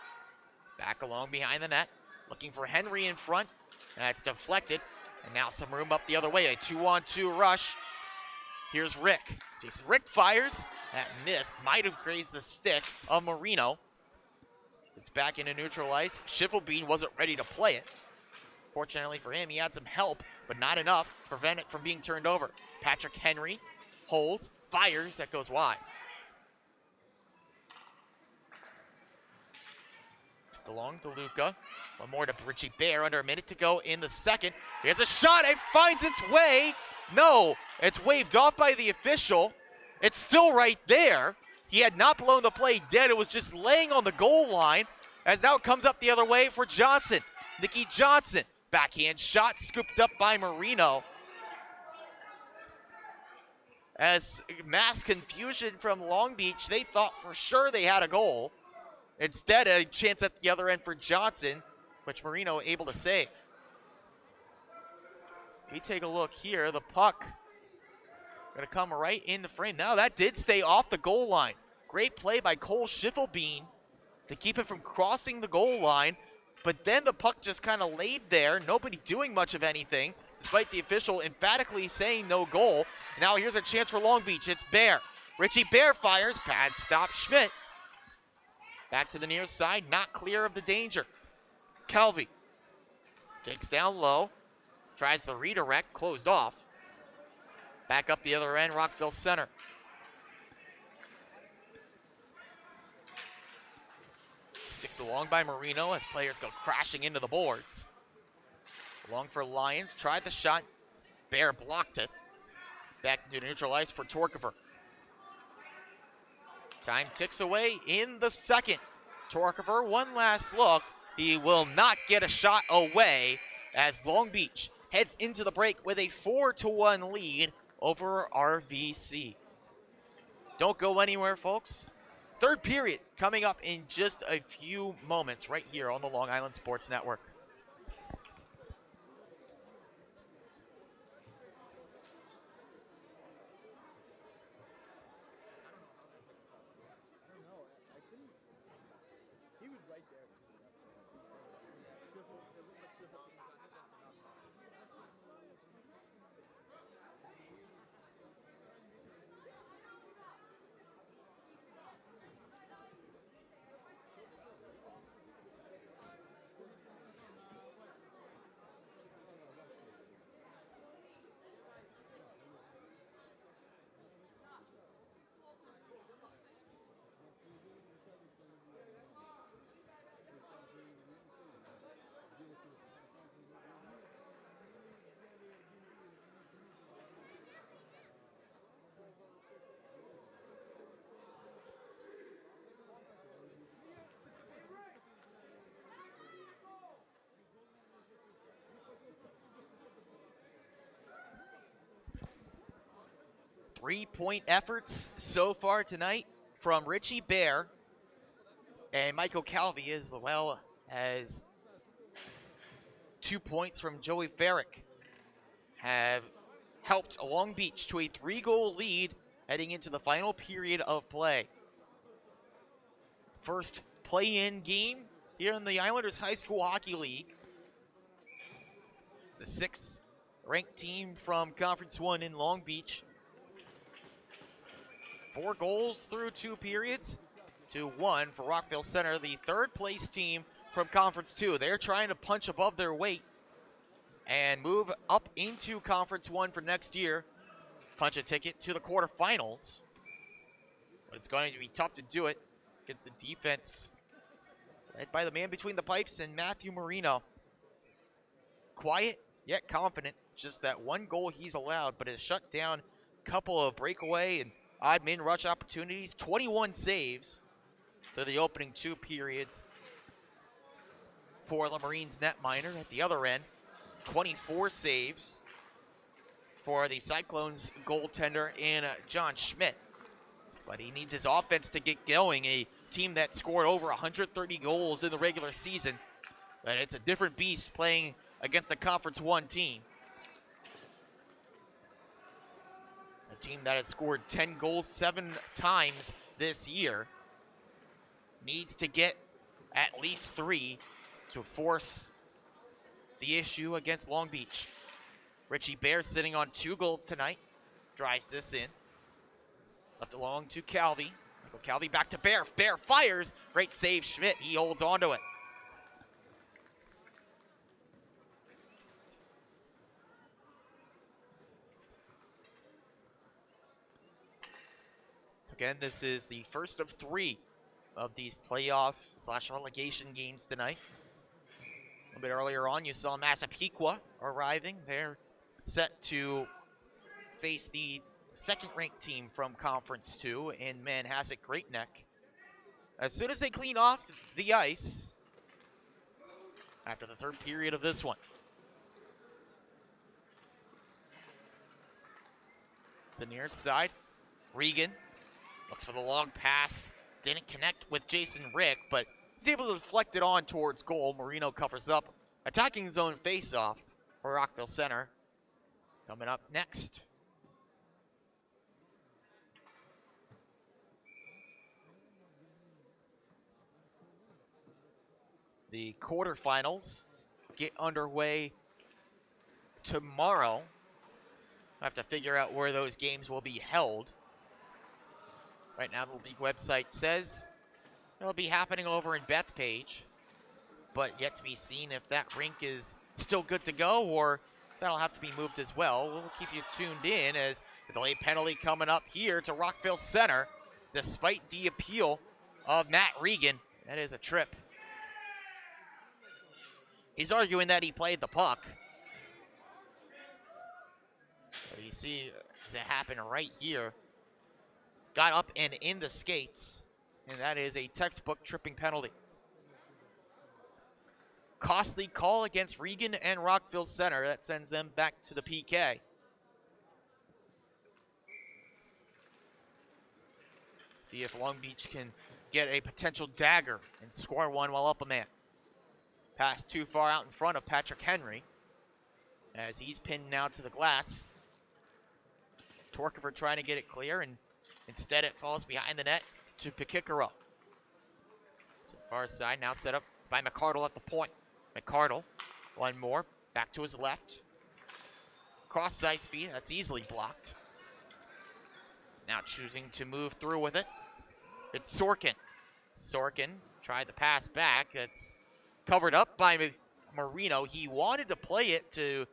back along behind the net, looking for Henry in front. That's deflected, and now some room up the other way. A 2-on-2 rush. Here's Rick. Jason Rick fires. That missed. Might have grazed the stick of Marino. It's back into neutral ice. Schiffelbein wasn't ready to play it. Fortunately for him, he had some help, but not enough to prevent it from being turned over. Patrick Henry holds, fires, that goes wide. DeLong to Luca. One more to Richie Bear, under a minute to go in the second. Here's a shot, it finds its way. No, it's waved off by the official. It's still right there. He had not blown the play dead. It was just laying on the goal line as now it comes up the other way for Johnson. Nikki Johnson, backhand shot scooped up by Marino. As mass confusion from Long Beach, they thought for sure they had a goal. Instead, a chance at the other end for Johnson, which Marino able to save. We take a look here. The puck going to come right in the frame. Now that did stay off the goal line. Great play by Cole Schiffelbein to keep it from crossing the goal line. But then the puck just kind of laid there. Nobody doing much of anything, despite the official emphatically saying no goal. Now here's a chance for Long Beach. It's Bear. Richie Bear fires. Pad stop Schmidt. Back to the near side. Not clear of the danger. Calvi takes down low. Tries the redirect. Closed off. Back up the other end. Rockville center. Sticked along by Marino as players go crashing into the boards. Along for Lions. Tried the shot. Bear blocked it. Back to neutral ice for Torkever. Time ticks away in the second. Torkever, one last look. He will not get a shot away as Long Beach heads into the break with a 4-1 lead over RVC. Don't go anywhere, folks. Third period coming up in just a few moments right here on the Long Island Sports Network. Three-point efforts so far tonight from Richie Bear and Michael Calvi, as well as 2 points from Joey Farrick, have helped Long Beach to a 3-goal lead heading into the final period of play. First play-in game here in the Islanders High School Hockey League. The 6th ranked team from Conference 1 in Long Beach. 4 goals through 2 periods to 1 for Rockville Center, the third place team from Conference 2. They're trying to punch above their weight and move up into Conference 1 for next year. Punch a ticket to the quarterfinals. But it's going to be tough to do it against the defense led by the man between the pipes and Matthew Marino. Quiet, yet confident. Just that one goal he's allowed, but has shut down a couple of breakaway and odd man rush opportunities. 21 saves to the opening 2 periods for the Marines netminder. At the other end, 24 saves for the Cyclones goaltender in John Schmidt. But he needs his offense to get going. A team that scored over 130 goals in the regular season. But it's a different beast playing against a Conference 1 team. A team that has scored 10 goals 7 times this year needs to get at least 3 to force the issue against Long Beach. Richie Bear sitting on 2 goals tonight. Drives this in. Left along to Calvi. Calvi back to Bear. Bear fires. Great save, Schmidt. He holds on to it. Again, this is the first of 3 of these playoff/relegation games tonight. A little bit earlier on, you saw Massapequa arriving. They're set to face the second-ranked team from Conference 2 in Manhasset Great Neck. As soon as they clean off the ice after the third period of this one. To the near side, Regan looks for the long pass Didn't connect with Jason Rick, but he's able to deflect it on towards goal. Marino covers up. Attacking zone face-off for Rockville Center. Coming up next. The quarterfinals get underway tomorrow. I have to figure out where those games will be held. Right now, the league website says it'll be happening over in Bethpage, but yet to be seen if that rink is still good to go or that'll have to be moved as well. We'll keep you tuned in as the delayed penalty coming up here to Rockville Center, despite the appeal of Matt Regan. That is a trip. He's arguing that he played the puck. But you see, does it happen right here? Got up and in the skates, and that is a textbook tripping penalty. Costly call against Regan and Rockville Center. That sends them back to the PK. See if Long Beach can get a potential dagger and score one while up a man. Pass too far out in front of Patrick Henry as he's pinned now to the glass. Torkever trying to get it clear, and instead it falls behind the net to Pikikaro. To the far side, now set up by McCardle at the point. McCardle, one more, back to his left. Cross ice feed, that's easily blocked. Now choosing to move through with it. It's Sorkin. Sorkin tried to pass back. It's covered up by Marino. He wanted to play it to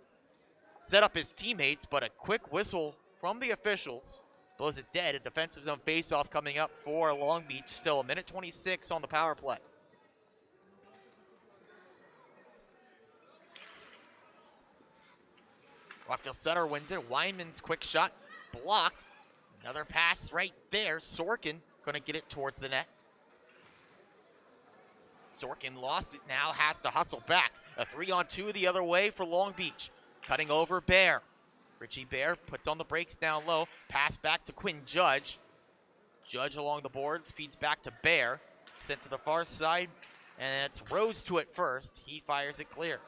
set up his teammates, but a quick whistle from the officials blows it dead. A defensive zone faceoff coming up for Long Beach. Still a minute 26 on the power play. Rockville Center wins it. Weinman's quick shot blocked. Another pass right there. Sorkin going to get it towards the net. Sorkin lost it now, has to hustle back. A 3-on-2 the other way for Long Beach. Cutting over Bear. Richie Bear puts on the brakes down low. Pass back to Quinn Judge. Judge along the boards, feeds back to Bear. Sent to the far side, and it's Rose to it first. He fires it clear.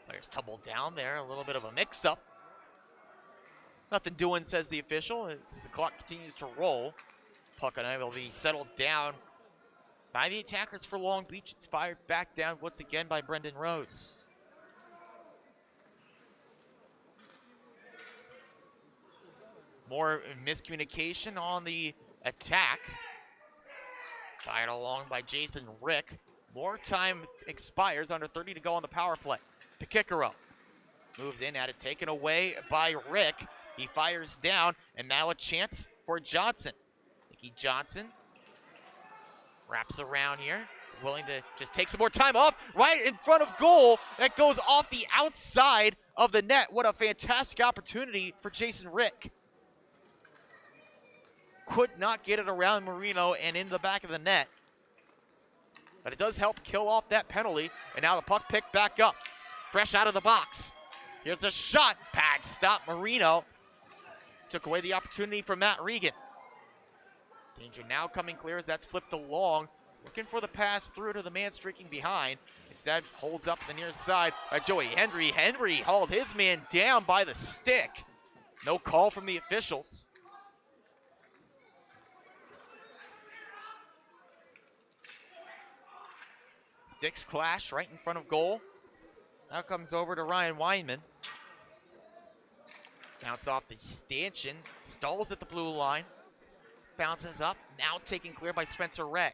Players tumble down there, a little bit of a mix-up. Nothing doing, says the official, as the clock continues to roll. Puck and I will be settled down by the attackers for Long Beach. It's fired back down once again by Brendan Rose. More miscommunication on the attack. Fired along by Jason Rick. More time expires, under 30 to go on the power play. Pikikaro moves in at it, taken away by Rick. He fires down, and now a chance for Johnson. Nicky Johnson wraps around here, willing to just take some more time off, right in front of goal. That goes off the outside of the net. What a fantastic opportunity for Jason Rick. Could not get it around Marino and into the back of the net. But it does help kill off that penalty, and now the puck picked back up. Fresh out of the box. Here's a shot. Pad stop Marino. Took away the opportunity from Matt Regan. Danger now coming clear as that's flipped along. Looking for the pass through to the man streaking behind. Instead, holds up the near side by Joey Henry. Henry hauled his man down by the stick. No call from the officials. Sticks clash right in front of goal. Now comes over to Ryan Weinman. Bounce off the stanchion. Stalls at the blue line. Bounces up. Now taken clear by Spencer Ray.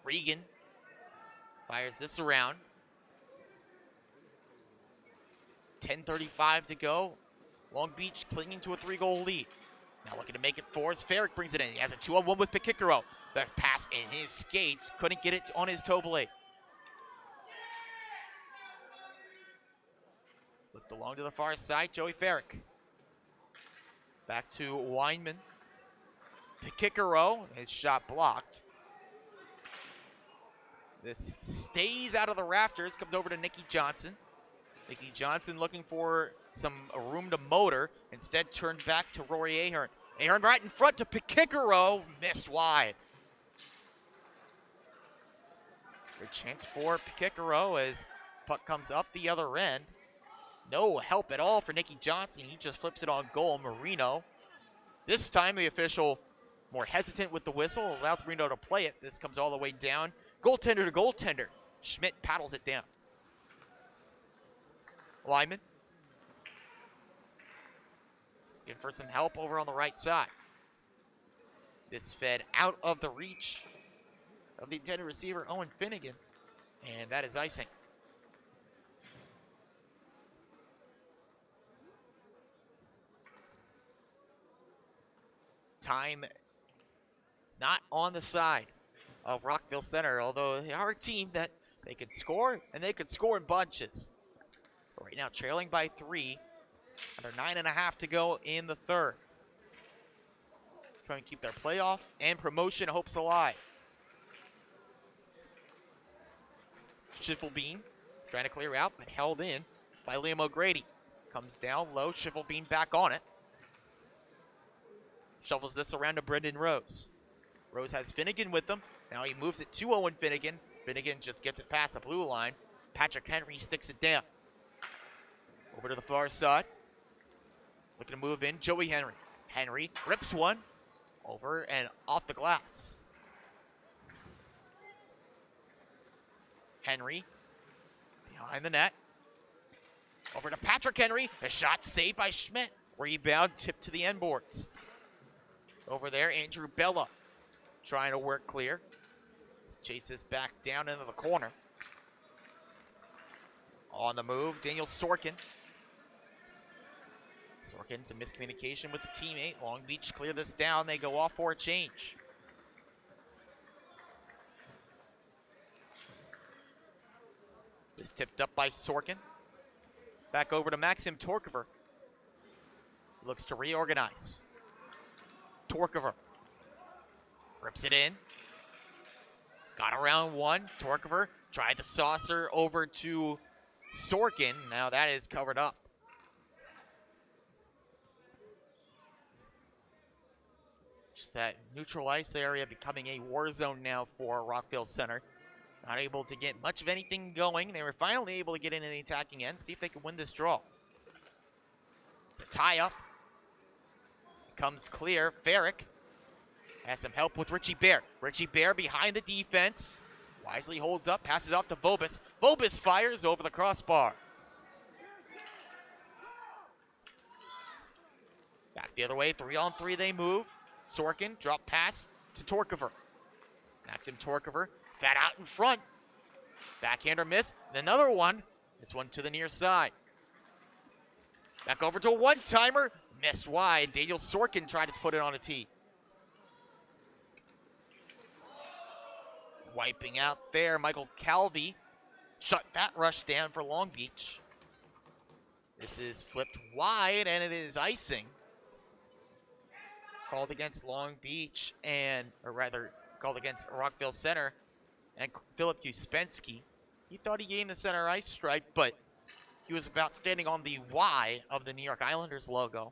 Regan fires this around. 10:35 to go. Long Beach clinging to a 3-goal lead. Now looking to make it four as Farrick brings it in. He has a 2-on-1 with Pikikaro. The pass in his skates. Couldn't get it on his toe blade. Looked along to the far side. Joey Farrick. Back to Weinman. Pikikaro. His shot blocked. This stays out of the rafters. Comes over to Nicky Johnson. Nikki Johnson looking for some room to motor. Instead turned back to Rory Ahern. Ahern right in front to Pikikero. Missed wide. Good chance for Pikikero as puck comes up the other end. No help at all for Nikki Johnson. He just flips it on goal. Marino. This time the official more hesitant with the whistle. Allows Marino to play it. This comes all the way down. Goaltender to goaltender. Schmidt paddles it down. Lyman. Looking for some help over on the right side. This fed out of the reach of the intended receiver, Owen Finnegan. And that is icing. Time not on the side of Rockville Center, although they are a team that they could score, and they could score in bunches. But right now, trailing by 3. Under 9.5 to go in the third. Trying to keep their playoff and promotion hopes alive. Schiffelbein trying to clear out, but held in by Liam O'Grady. Comes down low, Schiffelbein back on it. Shuffles this around to Brendan Rose. Rose has Finnegan with them. Now he moves it to Owen Finnegan. Finnegan just gets it past the blue line. Patrick Henry sticks it down. Over to the far side. Looking to move in, Joey Henry. Henry rips one over and off the glass. Henry behind the net. Over to Patrick Henry. A shot saved by Schmidt. Rebound tipped to the end boards. Over there, Andrew Bella trying to work clear. Chases back down into the corner. On the move, Daniel Sorkin. Sorkin, some miscommunication with the teammate. Long Beach clear this down. They go off for a change. This tipped up by Sorkin. Back over to Maxim Torkover. Looks to reorganize. Torkover rips it in. Got around one. Torkover tried the saucer over to Sorkin. Now that is covered up. Just that neutral ice area becoming a war zone now for Rockville Center. Not able to get much of anything going. They were finally able to get into the attacking end. See if they can win this draw. It's a tie-up. Comes clear. Farrick has some help with Richie Bear. Richie Bear behind the defense. Wisely holds up. Passes off to Vobis. Vobis fires over the crossbar. Back the other way. 3-on-3 they move. Sorkin, drop pass to Torkover. Maxim Torkover, fat out in front. Backhander miss, and another one. This one to the near side. Back over to a one-timer. Missed wide. Daniel Sorkin tried to put it on a tee. Wiping out there, Michael Calvey. Shut that rush down for Long Beach. This is flipped wide, and it is icing. Called against Long Beach called against Rockville Center and Philip Uspensky. He thought he gained the center ice stripe, but he was about standing on the Y of the New York Islanders logo.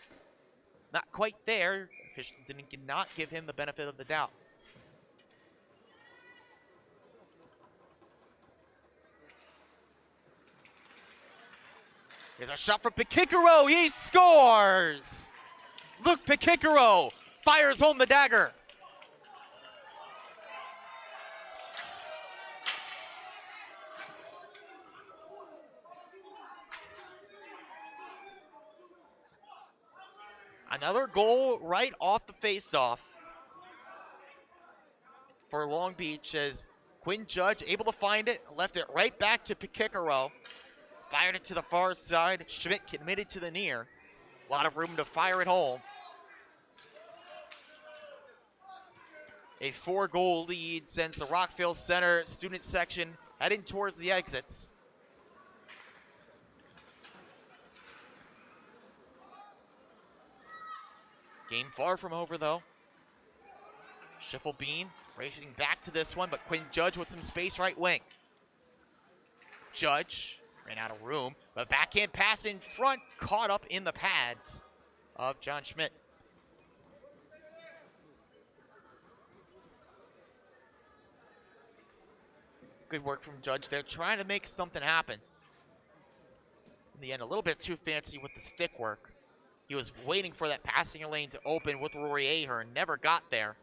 Not quite there. Officials did not give him the benefit of the doubt. Here's a shot from Pikikero. He scores! Luke Pikikero fires home the dagger. Another goal right off the faceoff for Long Beach as Quinn Judge able to find it, left it right back to Pikikero. Fired it to the far side. Schmidt committed to the near. A lot of room to fire it home. A 4-goal lead sends the Rockville Center student section heading towards the exits. Game far from over, though. Schiffelbein racing back to this one, but Quinn Judge with some space right wing. Judge Ran out of room, but backhand pass in front, caught up in the pads of John Schmidt. Good work from Judge there, trying to make something happen. In the end, a little bit too fancy with the stick work. He was waiting for that passing lane to open with Rory Ahern, never got there.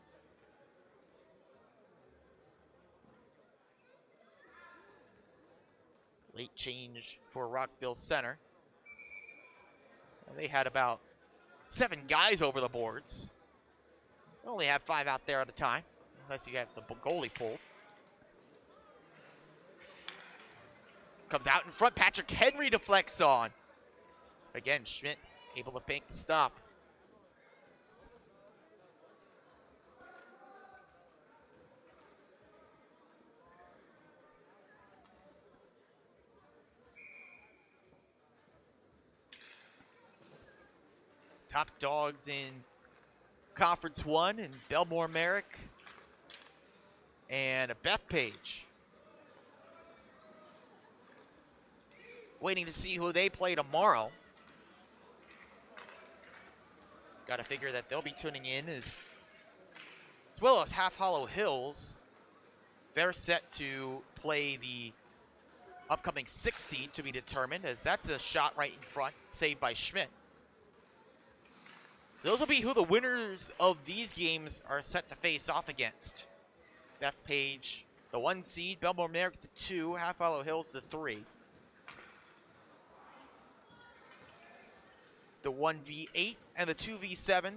Late change for Rockville Center. They had about 7 guys over the boards. They only have 5 out there at a time, unless you get the goalie pulled. Comes out in front, Patrick Henry deflects on. Again, Schmidt able to bank the stop. Top dogs in Conference 1 and Belmore Merrick and Bethpage. Waiting to see who they play tomorrow. Got to figure that they'll be tuning in as well as Half Hollow Hills. They're set to play the upcoming 6th seed to be determined, as that's a shot right in front, saved by Schmidt. Those will be who the winners of these games are set to face off against. Bethpage, the 1 seed, Belmore Merrick, the 2, Half Hollow Hills, the 3. The 1v8 and the 2v7.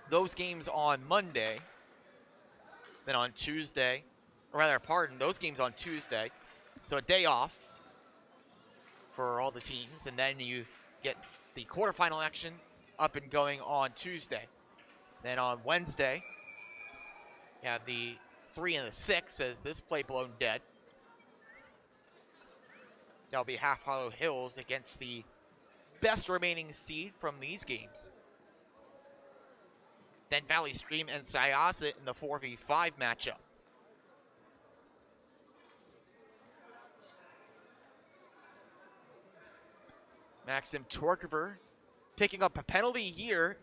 Those games on Monday. Then on Tuesday, or rather, pardon, those games on Tuesday. So a day off for all the teams. And then you get the quarterfinal action up and going on Tuesday. Then on Wednesday, you have the 3 and the 6 as this play blown dead. That'll be Half Hollow Hills against the best remaining seed from these games. Then Valley Stream and Syosset in the 4v5 matchup. Maxim Torkover picking up a penalty here.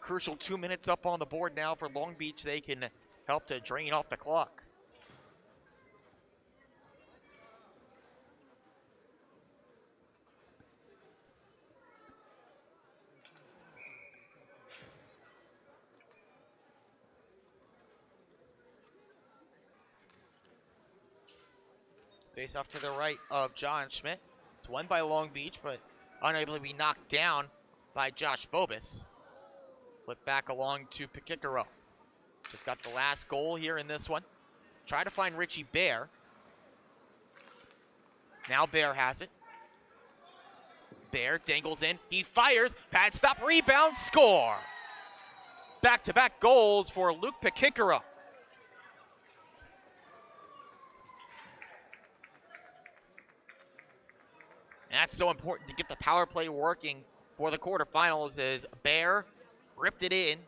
Crucial 2 minutes up on the board now for Long Beach. They can help to drain off the clock. Face off to the right of John Schmidt. It's won by Long Beach, but unable to be knocked down by Josh Phobos. Flip back along to Pikikaro. Just got the last goal here in this one. Try to find Richie Bear. Now Bear has it. Bear dangles in. He fires. Pad stop, rebound, score. Back-to-back goals for Luke Pikikaro. And that's so important to get the power play working for the quarterfinals as Bear ripped it in,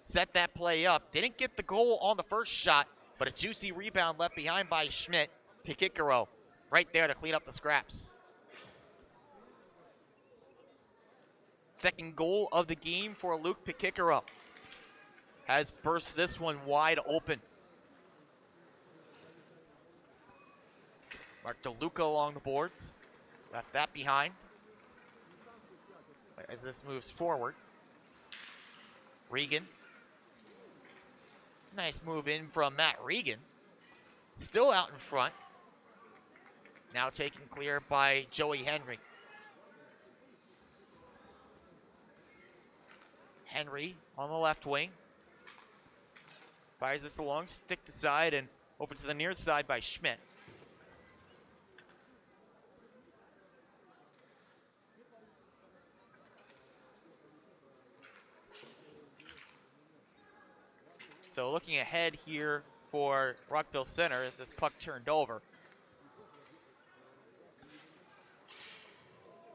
set that play up. Didn't get the goal on the first shot, but a juicy rebound left behind by Schmidt. Pikikaro right there to clean up the scraps. Second goal of the game for Luke Pikikaro. Has burst this one wide open. Mark DeLuca along the boards. Left that behind as this moves forward. Regan. Nice move in from Matt Regan. Still out in front. Now taken clear by Joey Henry. Henry on the left wing. Fires this along, stick to side, and over to the near side by Schmidt. So looking ahead here for Rockville Center as this puck turned over.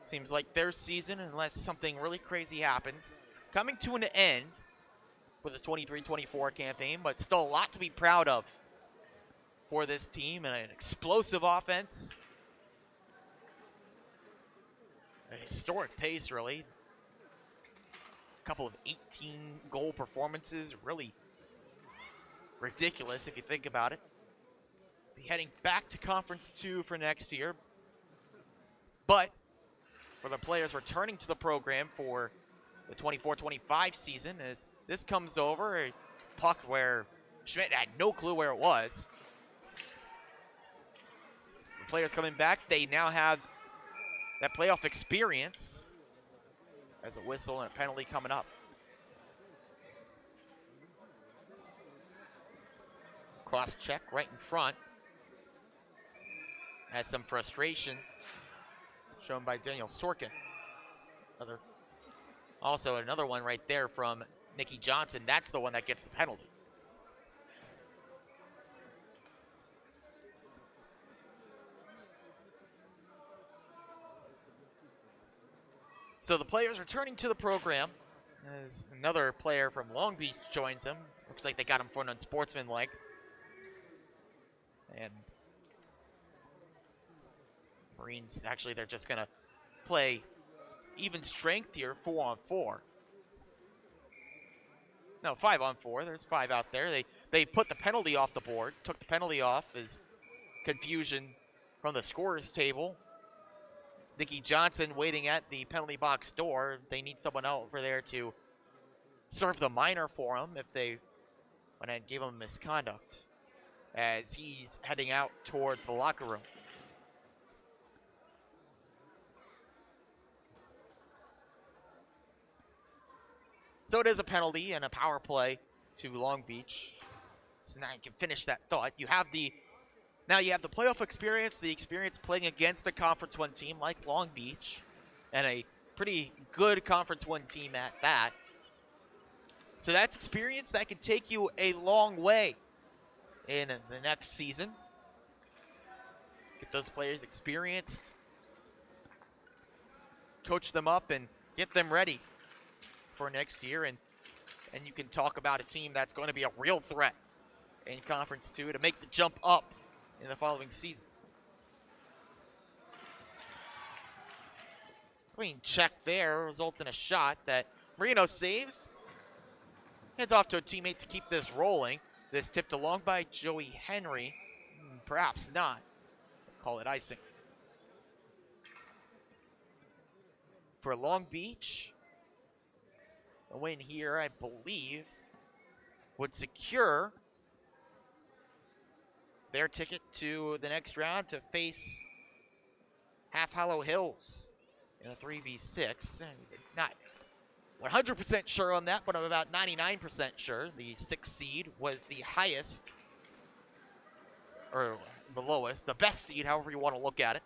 Seems like their season, unless something really crazy happens, coming to an end for the 23-24 campaign, but still a lot to be proud of. for this team and an explosive offense. A historic pace, really. A couple of 18-goal performances, really ridiculous if you think about it. Be heading back to Conference 2 for next year. But for the players returning to the program for the 24-25 season, as this comes over, a puck where Schmidt had no clue where it was. The players coming back, they now have that playoff experience as a whistle and a penalty coming up. Cross check right in front. Has some frustration shown by Daniel Sorkin. Also another one right there from Nicky Johnson. That's the one that gets the penalty. So the players returning to the program, as another player from Long Beach joins them. Looks like they got him for an unsportsmanlike. And Marines, actually, they're just going to play even strength here, 4-on-4. No, 5-on-4. There's 5 out there. They put the penalty off the board, took the penalty off as confusion from the scorer's table. Nicky Johnson waiting at the penalty box door. They need someone over there to serve the minor for him if they went and gave him misconduct as he's heading out towards the locker room. So it is a penalty and a power play to Long Beach. So now you can finish that thought. Now you have the playoff experience, the experience playing against a Conference 1 team like Long Beach, and a pretty good Conference 1 team at that. So that's experience that can take you a long way in the next season. Get those players experienced, coach them up, and get them ready for next year. And you can talk about a team that's going to be a real threat in Conference 2 to make the jump up in the following season. Clean check there results in a shot that Marino saves. Hands off to a teammate to keep this rolling. This tipped along by Joey Henry. Perhaps not. Call it icing. For Long Beach, a win here, I believe, would secure their ticket to the next round to face Half-Hollow Hills in a 3v6. Not 100% sure on that, but I'm about 99% sure. The 6th seed was the highest, or the lowest, the best seed, however you want to look at it,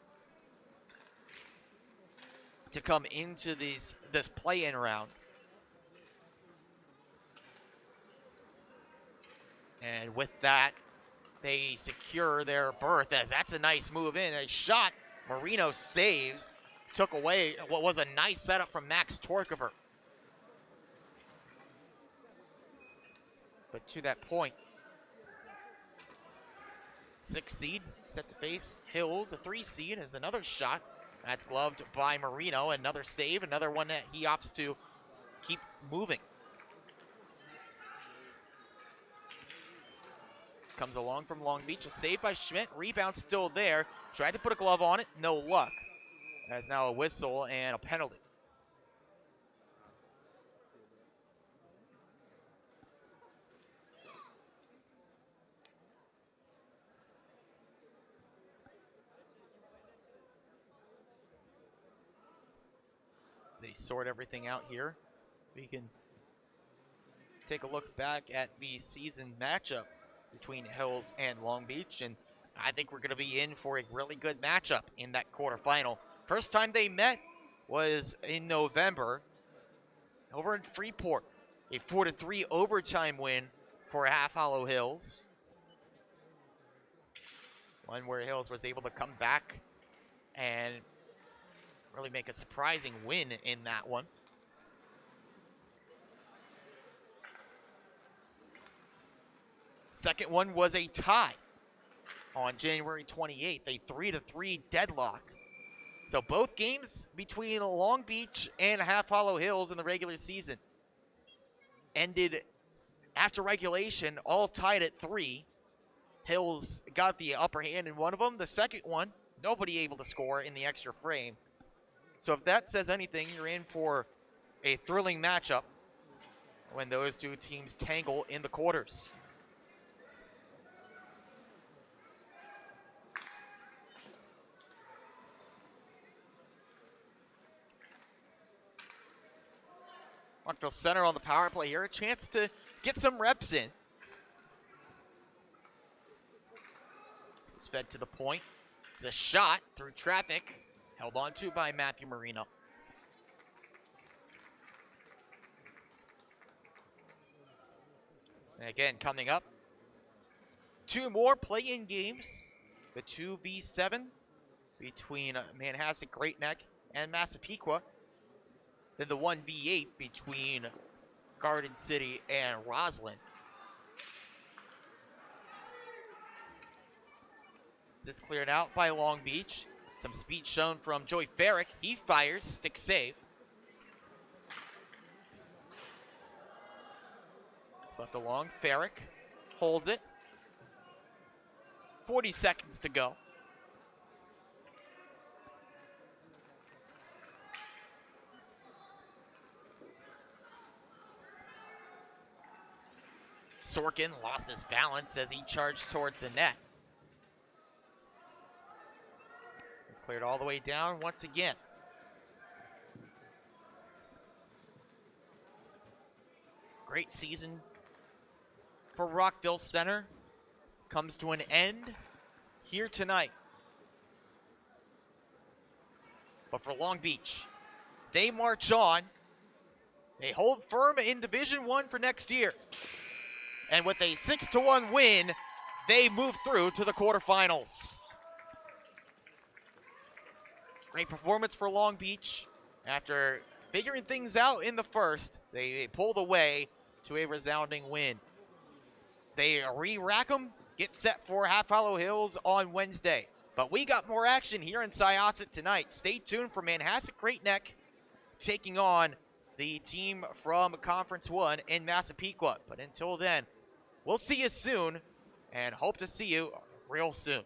to come into this play-in round. And with that, they secure their berth, as that's a nice move in. A shot Marino saves, took away what was a nice setup from Max Torkover. But to that point, 6th seed set to face Hills. A 3 seed is another shot. That's gloved by Marino. Another save, another one that he opts to keep moving. Comes along from Long Beach, a save by Schmidt, rebound still there. Tried to put a glove on it, no luck. That's now a whistle and a penalty. They sort everything out here. We can take a look back at the season matchup between Hills and Long Beach, and I think we're going to be in for a really good matchup in that quarterfinal. First time they met was in November over in Freeport. A 4-3 overtime win for Half-Hollow Hills. One where Hills was able to come back and really make a surprising win in that one. Second one was a tie on January 28th, a 3-3 deadlock. So both games between Long Beach and Half Hollow Hills in the regular season ended after regulation, all tied at 3. Hills got the upper hand in one of them. The second one, nobody able to score in the extra frame. So if that says anything, you're in for a thrilling matchup when those two teams tangle in the quarters. Rockville Center on the power play here. A chance to get some reps in. It's fed to the point. It's a shot through traffic. Held on to by Matthew Marino. And again, coming up, 2 more play-in games. The 2v7 between Manhasset Great Neck and Massapequa. Then the 1v8 between Garden City and Roslyn. This cleared out by Long Beach. Some speed shown from Joey Farrick. He fires, stick save. It's left along. Farrick holds it. 40 seconds to go. Sorkin lost his balance as he charged towards the net. It's cleared all the way down once again. Great season for Rockville Center comes to an end here tonight. But for Long Beach, they march on. They hold firm in Division I for next year. And with a 6-1 win, they move through to the quarterfinals. Great performance for Long Beach. After figuring things out in the first, they pulled away to a resounding win. They re-rack them, get set for Half Hollow Hills on Wednesday. But we got more action here in Syosset tonight. Stay tuned for Manhasset Great Neck taking on the team from Conference 1 in Massapequa. But until then, we'll see you soon and hope to see you real soon.